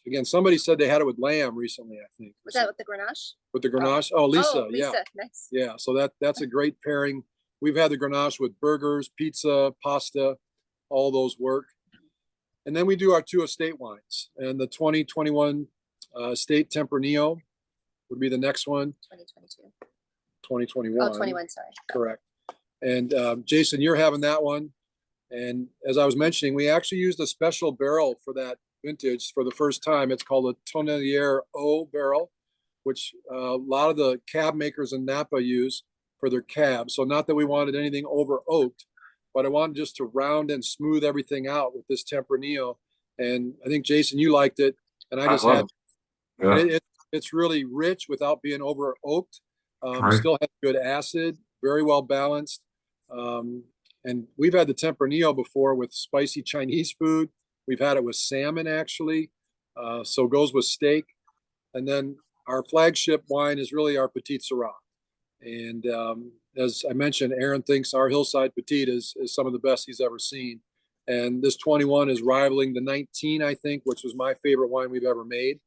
Again, somebody said they had it with lamb recently, I think. Was that with the Grenache? With the Grenache? Oh, Lisa, Oh, Lisa. yeah. Nice. Yeah, so that's a great pairing. We've had the Grenache with burgers, pizza, pasta, all those work. And then we do our two estate wines. And the 2021 Estate Tempranillo would be the next one. 2022. 2021. Oh, 21, sorry. Correct. And Jason, you're having that one. And as I was mentioning, we actually used a special barrel for that vintage for the first time. It's called a Tonnelier O barrel, which a lot of the cab makers in Napa use for their cab. So not that we wanted anything over oaked, but I wanted just to round and smooth everything out with this Tempranillo. And I think, Jason, you liked it. And I just had, it's really rich without being over oaked. Still has good acid, very well balanced. And we've had the Tempranillo before with spicy Chinese food. We've had it with salmon, actually. So goes with steak. And then our flagship wine is really our Petite Syrah. And as I mentioned, Aaron thinks our Hillside Petite is some of the best he's ever seen. And this 21 is rivaling the 19, I think, which was my favorite wine we've ever made.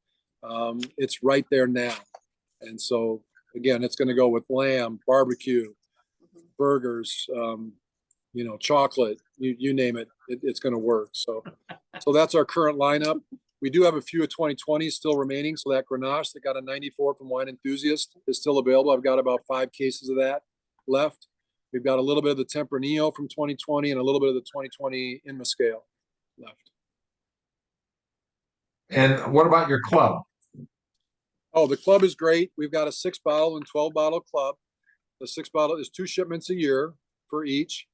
It's right there now. And so, again, it's going to go with lamb, barbecue, burgers, chocolate, you name it, it's going to work. So that's our current lineup. We do have a few of 2020s still remaining. So that Grenache that got a 94 from Wine Enthusiast is still available. I've got about 5 cases of that left. We've got a little bit of the Tempranillo from 2020 and a little bit of the 2020 In Moscato left. And what about your club? Oh, the club is great. We've got a 6-bottle and 12-bottle club. The 6-bottle is 2 shipments a year for each,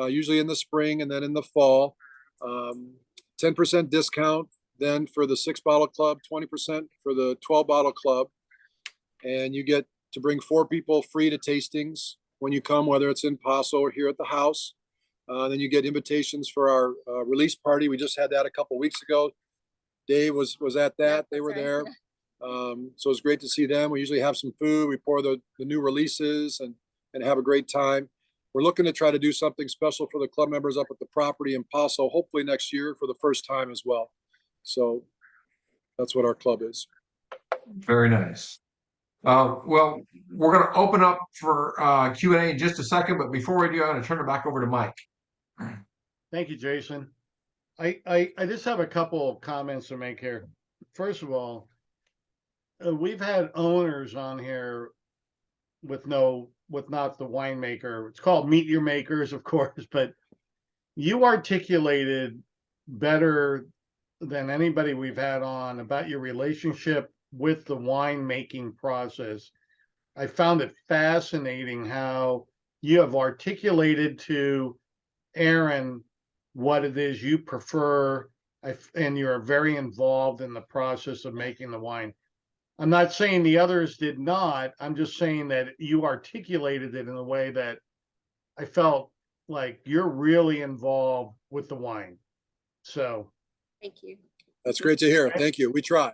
usually in the spring and then in the fall. 10% discount then for the 6-bottle club, 20% for the 12-bottle club. And you get to bring 4 people free to tastings when you come, whether it's in Paso or here at the house. Then you get invitations for our release party. We just had that a couple weeks ago. Dave was at that. Yeah, they were right. there. So it's great to see them. We usually have some food. We pour the new releases and have a great time. We're looking to try to do something special for the club members up at the property in Paso, hopefully next year for the first time as well. So that's what our club is. Very nice. Well, we're going to open up for Q&A in just a second, but before we do, I'm going to turn it back over to Mike. Thank you, Jason. I just have a couple of comments to make here. First of all, we've had owners on here with not the winemaker. It's called Meet Your Makers, of course, but you articulated better than anybody we've had on about your relationship with the winemaking process. I found it fascinating how you have articulated to Aaron what it is you prefer, and you're very involved in the process of making the wine. I'm not saying the others did not. I'm just saying that you articulated it in a way that I felt like you're really involved with the wine. So Thank you. That's great to hear. Thank you. We try.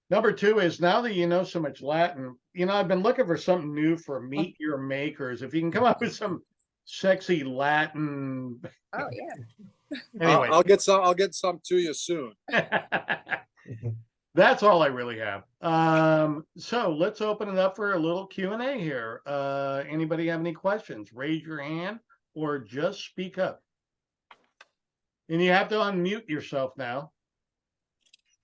number two is, now that you know so much Latin, I've been looking for something new for Meet Your Makers. If you can come up with some sexy Latin. Oh yeah. Anyway, I'll get some to you soon. that's all I really have. So let's open it up for a little Q&A here. Anybody have any questions? Raise your hand or just speak up. And you have to unmute yourself now.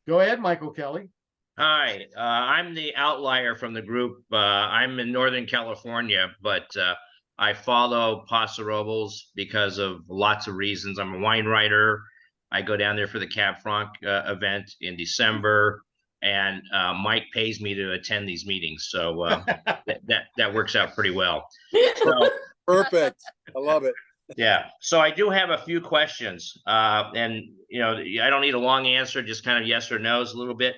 Go ahead, Michael Kelly. Hi, I'm the outlier from the group. I'm in Northern California, but I follow Paso Robles because of lots of reasons. I'm a wine writer. I go down there for the Cab Franc event in December, and Mike pays me to attend these meetings, so that works out pretty well. So, Perfect. I love it. yeah, so I do have a few questions, and I don't need a long answer, just kind of yes or no's a little bit.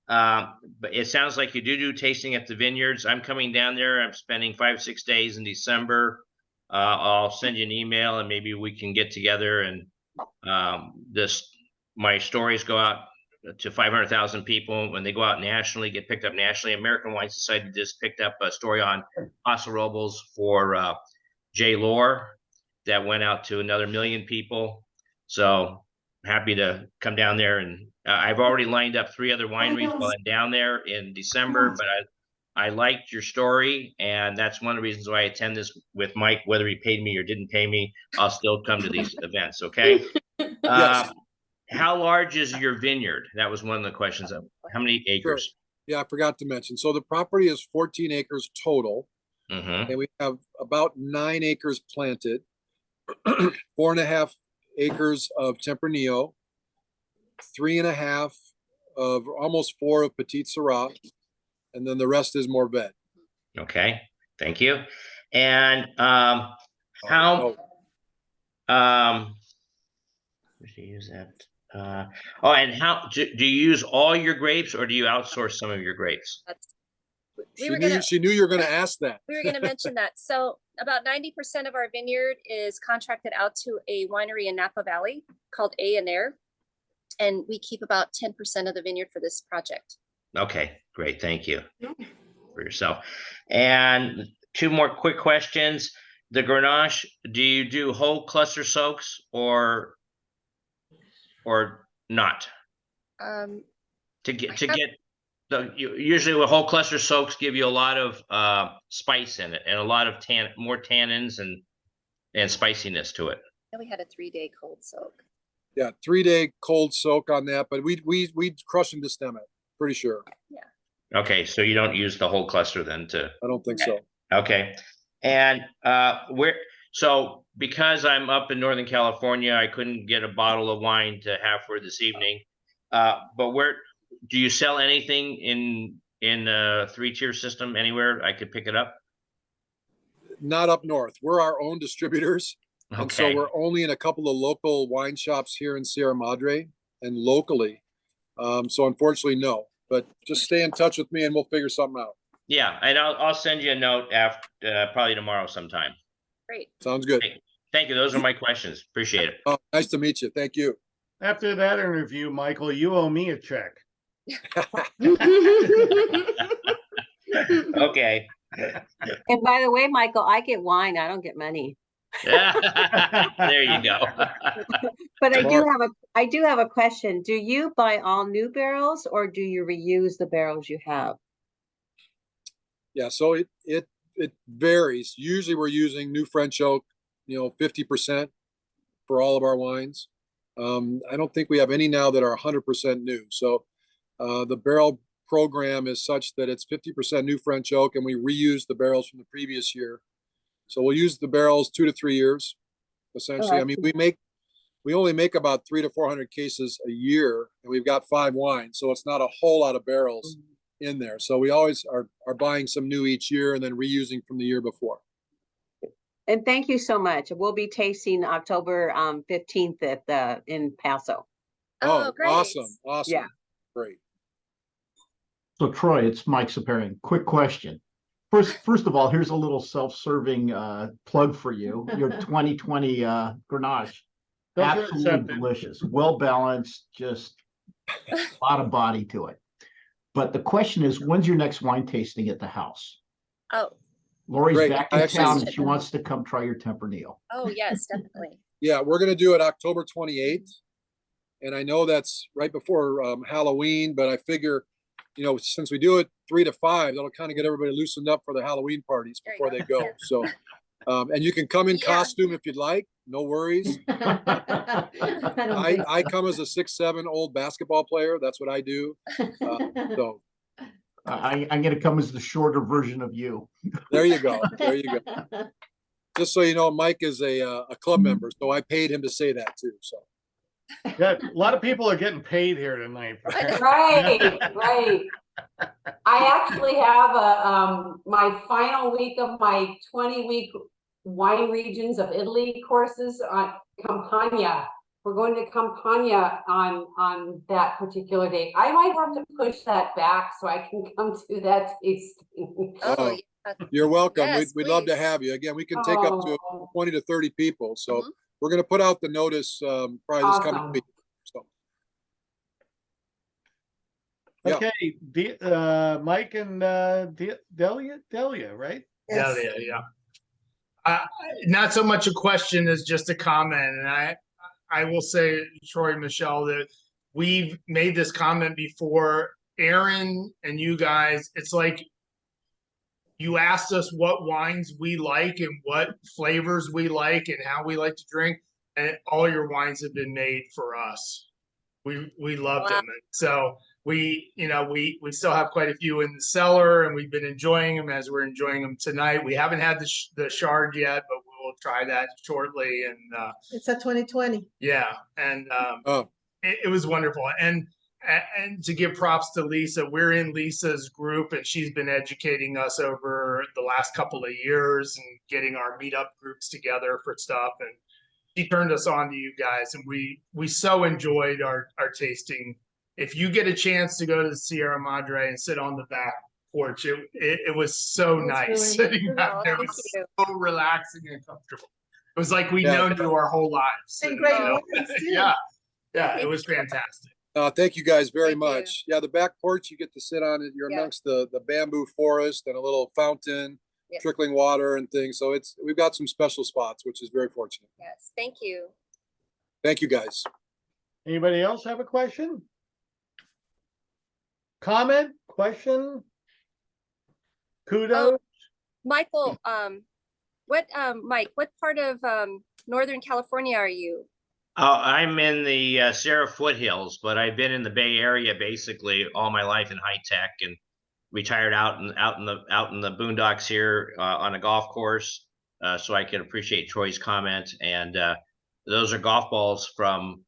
But it sounds like you do tasting at the vineyards. I'm coming down there. I'm spending 5-6 days in December. I'll send you an email and maybe we can get together and my stories go out to 500,000 people. When they go out nationally, get picked up nationally. American Wine Society just picked up a story on Paso Robles for Jay Lohr that went out to another 1 million people. So happy to come down there, and I've already lined up 3 other wineries while I'm down there in December, but I liked your story, and that's one of the reasons why I attend this with Mike. Whether he paid me or didn't pay me, I'll still come to these events, okay? Yes. How large is your vineyard? That was one of the questions. How many acres? Sure. Yeah, I forgot to mention. So the property is 14 acres total, Mm-hmm. and we have about 9 acres planted, 4.5 acres of Tempranillo, 3.5 of almost 4 of Petit Syrah, and then the rest is Morvet. Okay, thank you. And how let's use that. And how do you use all your grapes, or do you outsource some of your grapes? She knew you were going to ask that. We were going to mention that. So about 90% of our vineyard is contracted out to a winery in Napa Valley called A&R. And we keep about 10% of the vineyard for this project. Okay, great. Thank you for yourself. And 2 more quick questions. The Grenache, do you do whole cluster soaks or not? Usually the whole cluster soaks give you a lot of spice in it and a lot of more tannins and spiciness to it. And we had a 3-day cold soak. Yeah, 3-day cold soak on that, but we crush and destem it, pretty sure. Yeah. Okay, so you don't use the whole cluster then I don't think so. Okay. And so because I'm up in Northern California, I couldn't get a bottle of wine to have for this evening. But where do you sell anything in a 3-tier system anywhere I could pick it up? Not up north. We're our own distributors. Okay. And so we're only in a couple of local wine shops here in Sierra Madre and locally. So unfortunately, no. But just stay in touch with me and we'll figure something out. Yeah, and I'll send you a note after probably tomorrow sometime. Great. Sounds good. Thank you. Those are my questions. Appreciate it. Oh, nice to meet you. Thank you. After that interview, Michael, you owe me a check. Okay. And by the way, Michael, I get wine. I don't get money. There you go. But I do have a question. Do you buy all new barrels or do you reuse the barrels you have? Yeah, so it varies. Usually we're using new French oak, 50% for all of our wines. I don't think we have any now that are 100% new. So the barrel program is such that it's 50% new French oak, and we reuse the barrels from the previous year. So we'll use the barrels 2 to 3 years, essentially. Oh, I mean, we only make about 300 to 400 cases a year, and we've got 5 wines, so it's not a whole lot of barrels in there. So we always are buying some new each year and then reusing from the year before. And thank you so much. We'll be tasting October 15th in Paso. Oh, great. Awesome. Yeah. Great. So Troy, it's Mike Saparian. Quick question. First of all, here's a little self-serving plug for you. Your 2020 Grenache. Those are Absolutely accepted. delicious. Well balanced, just a lot of body to it. But the question is, when's your next wine tasting at the house? Oh, Lori's Great. back in Actually- town and she wants to come try your Tempranillo. oh, yes, definitely. Yeah, we're gonna do it October 28th. And I know that's right before Halloween, but I figure, you know, since we do it 3 to 5, that'll kind of get everybody loosened up for the Halloween parties There you before go. they go. So, and you can come in Yeah. costume if you'd like, no worries. I come as a 6'7" old basketball player. That's what I do. So I'm going to come as the shorter version of you. there you go. There you go. Just so you know, Mike is a club member, so I paid him to say that too. So Yeah, a lot of people are getting paid here tonight. Right, right. I actually have my final week of my 20-week wine regions of Italy courses on Campania. We're going to Campania on that particular date. I might have to push that back so I can come to that tasting. Oh, yeah. yeah. You're welcome. Yes, We'd love to please. have you. Again, we can take up to Oh, 20 to 30 people. So Mhm. we're going to put out the notice probably this coming Awesome. week. So Okay, Mike and Delia, right? Yeah, yeah. Not so much a question as just a comment, and I will say, Troy and Michelle, that we've made this comment before. Aaron and you guys, it's like you asked us what wines we like and what flavors we like and how we like to drink, and all your wines have been made for us. We love Wow. them, and so we still have quite a few in the cellar, and we've been enjoying them as we're enjoying them tonight. We haven't had the Shard yet, but we'll try that shortly. And It's a 2020. yeah, and Oh. it was wonderful. And to give props to Lisa, we're in Lisa's group, and she's been educating us over the last couple of years and getting our meetup groups together for stuff. And she turned us on to you guys, and we so enjoyed our tasting. If you get a chance to go to the Sierra Madre and sit on the back porch, it was so It's nice really- sitting back Oh, there. It thank was you. so relaxing and comfortable. It was like we'd Yeah. known you our whole lives. And great you know? wines, too. Yeah, it was fantastic. Thank you guys very Thank you. much. Yeah, the back porch, you get to sit on it. You're Yeah. amongst the bamboo forest and a little fountain, Yeah. trickling water and things. So we've got some special spots, which is very fortunate. Yes, thank you. Thank you guys. Anybody else have a question? Comment, question? Kudos? Michael, Mike, what part of Northern California are you? I'm in the Sierra foothills, but I've been in the Bay Area basically all my life in high tech, and retired out in the boondocks here on a golf course, so I can appreciate Troy's comment. And those are golf balls from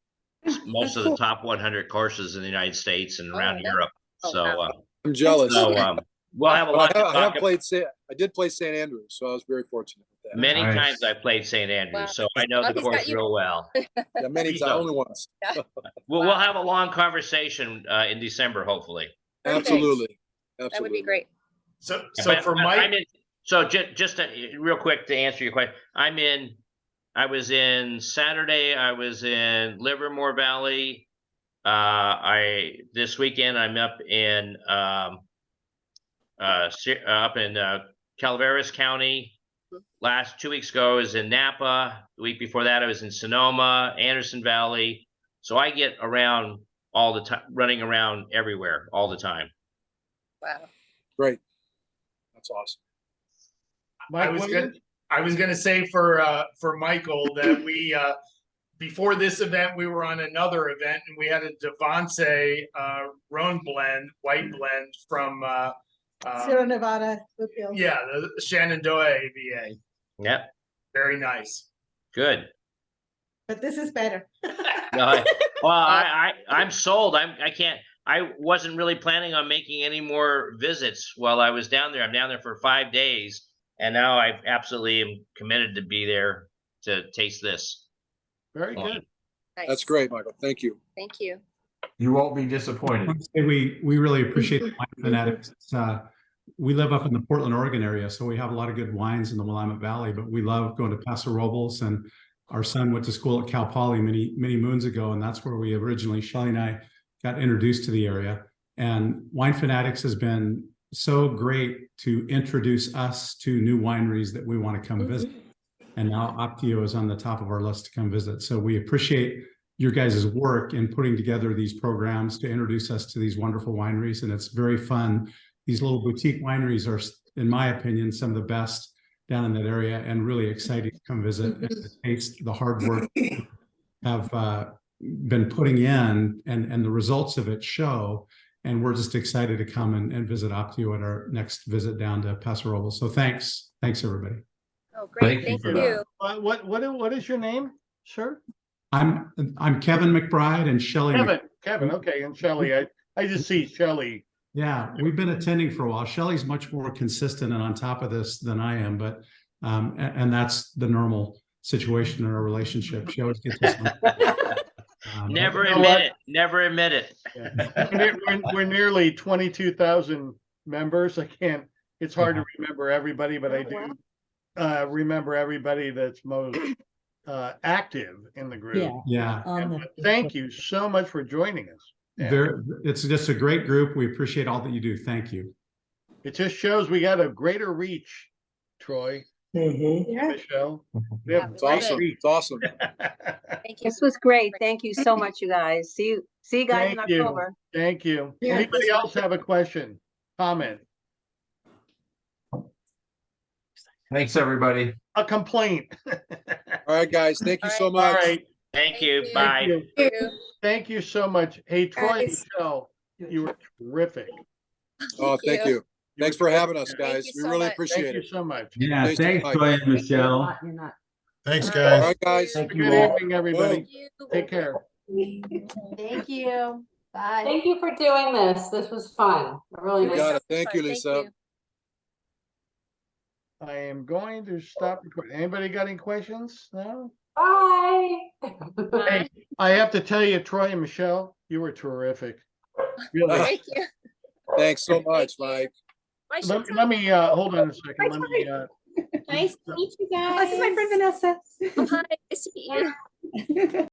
most of the top 100 courses in the United States and around nice. Europe. Oh, So wow. I'm jealous. we'll have a lot to I have talk played. I did play St. Andrews, so I was very fortunate with that. Many Nice. times I played St. Andrews, Wow. so I know Well, the he's got course you. real well. Yeah, many Please times, don't. only once. We'll have a long conversation in December, hopefully. Perfect. Absolutely. That would be great. So But- for but Mike, I'm in, so just real quick to answer your question, I was in Saturday, I was in Livermore Valley. This weekend I'm up in Calaveras County. Last 2 weeks ago I was in Napa. The week before that I was in Sonoma, Anderson Valley. So I get around all the time, running around everywhere all the time. Wow. Great. That's awesome. Mike Williams? I was gonna say for Michael that we before this event we were on another event, and we had a Devonce Rhone blend, white blend from Sierra Nevada. Foothill. yeah, the Shenandoah AVA. Yep, Very nice. good. But this is better. No, I'm sold. I wasn't really planning on making any more visits while I was down there. I'm down there for 5 days, and now I absolutely am committed to be there to taste this. Very good. Nice. That's great, Michael. Thank you. Thank you. You won't be disappointed. We really appreciate the Wine Fanatics. We live up in the Portland, Oregon area, so we have a lot of good wines in the Willamette Valley, but we love going to Paso Robles, and our son went to school at Cal Poly many moons ago, and that's where we originally, Shelley and I, got introduced to the area. And Wine Fanatics has been so great to introduce us to new wineries that we want to come visit. And now Optio is on the top of our list to come visit. So we appreciate your guys' work in putting together these programs to introduce us to these wonderful wineries. And it's very fun. These little boutique wineries are, in my opinion, some of the best down in that area, and really exciting to come visit and to taste the hard work have been putting in, and the results of it show. And we're just excited to come and visit Optio at our next visit down to Paso Robles. So thanks everybody. Oh, great. Thank for you. What is your name, sir? I'm Kevin McBride and Shelley. Kevin. Okay, and Shelley. I just see Shelley. Yeah, we've been attending for a while. Shelley's much more consistent and on top of this than I am, but and that's the normal situation in our relationship. She always gets us. Never you know admit what? it. Never admit it. We're nearly 22,000 members. It's hard to remember everybody, but I do remember everybody that's most active in the group. Yeah. And thank you so much for joining us. It's just a great group. We appreciate all that you do. Thank you. It just shows we got a greater reach, Troy. Michelle. It's awesome. It's awesome. Thank you. This was great. Thank you so much, you guys. See you guys in Thank you. October. Thank you. Yeah. Anybody else have a question, comment, Thanks, everybody. a complaint? All right, guys. Thank you so All much. right. Thank you. you. Bye. Thank you. Thank you. Thank you so much. Hey, Troy and Guys. Michelle, you were terrific. Oh, thank you. Thanks for having us, guys. you We so really much. appreciate Thank you it. so much. Yeah, Thanks, thanks, Mike. Troy and Michelle. Thanks, All All guys. right, guys. Thank Good you all. evening, everybody. Thank you. Take care. Thank you. Bye. Thank you for doing this. This was fun. Really You nice. got it. Thank Fun. you, Lisa. I am going to stop recording. Anybody got any questions? No? Bye. Hey, I have to tell you, Troy and Michelle, you were terrific. Really. Thank you. Thanks so much, you. Mike. Bye, Let me hold on a second. Let me Nice to meet you guys. This is my friend Vanessa. Oh, hi. Nice to meet you.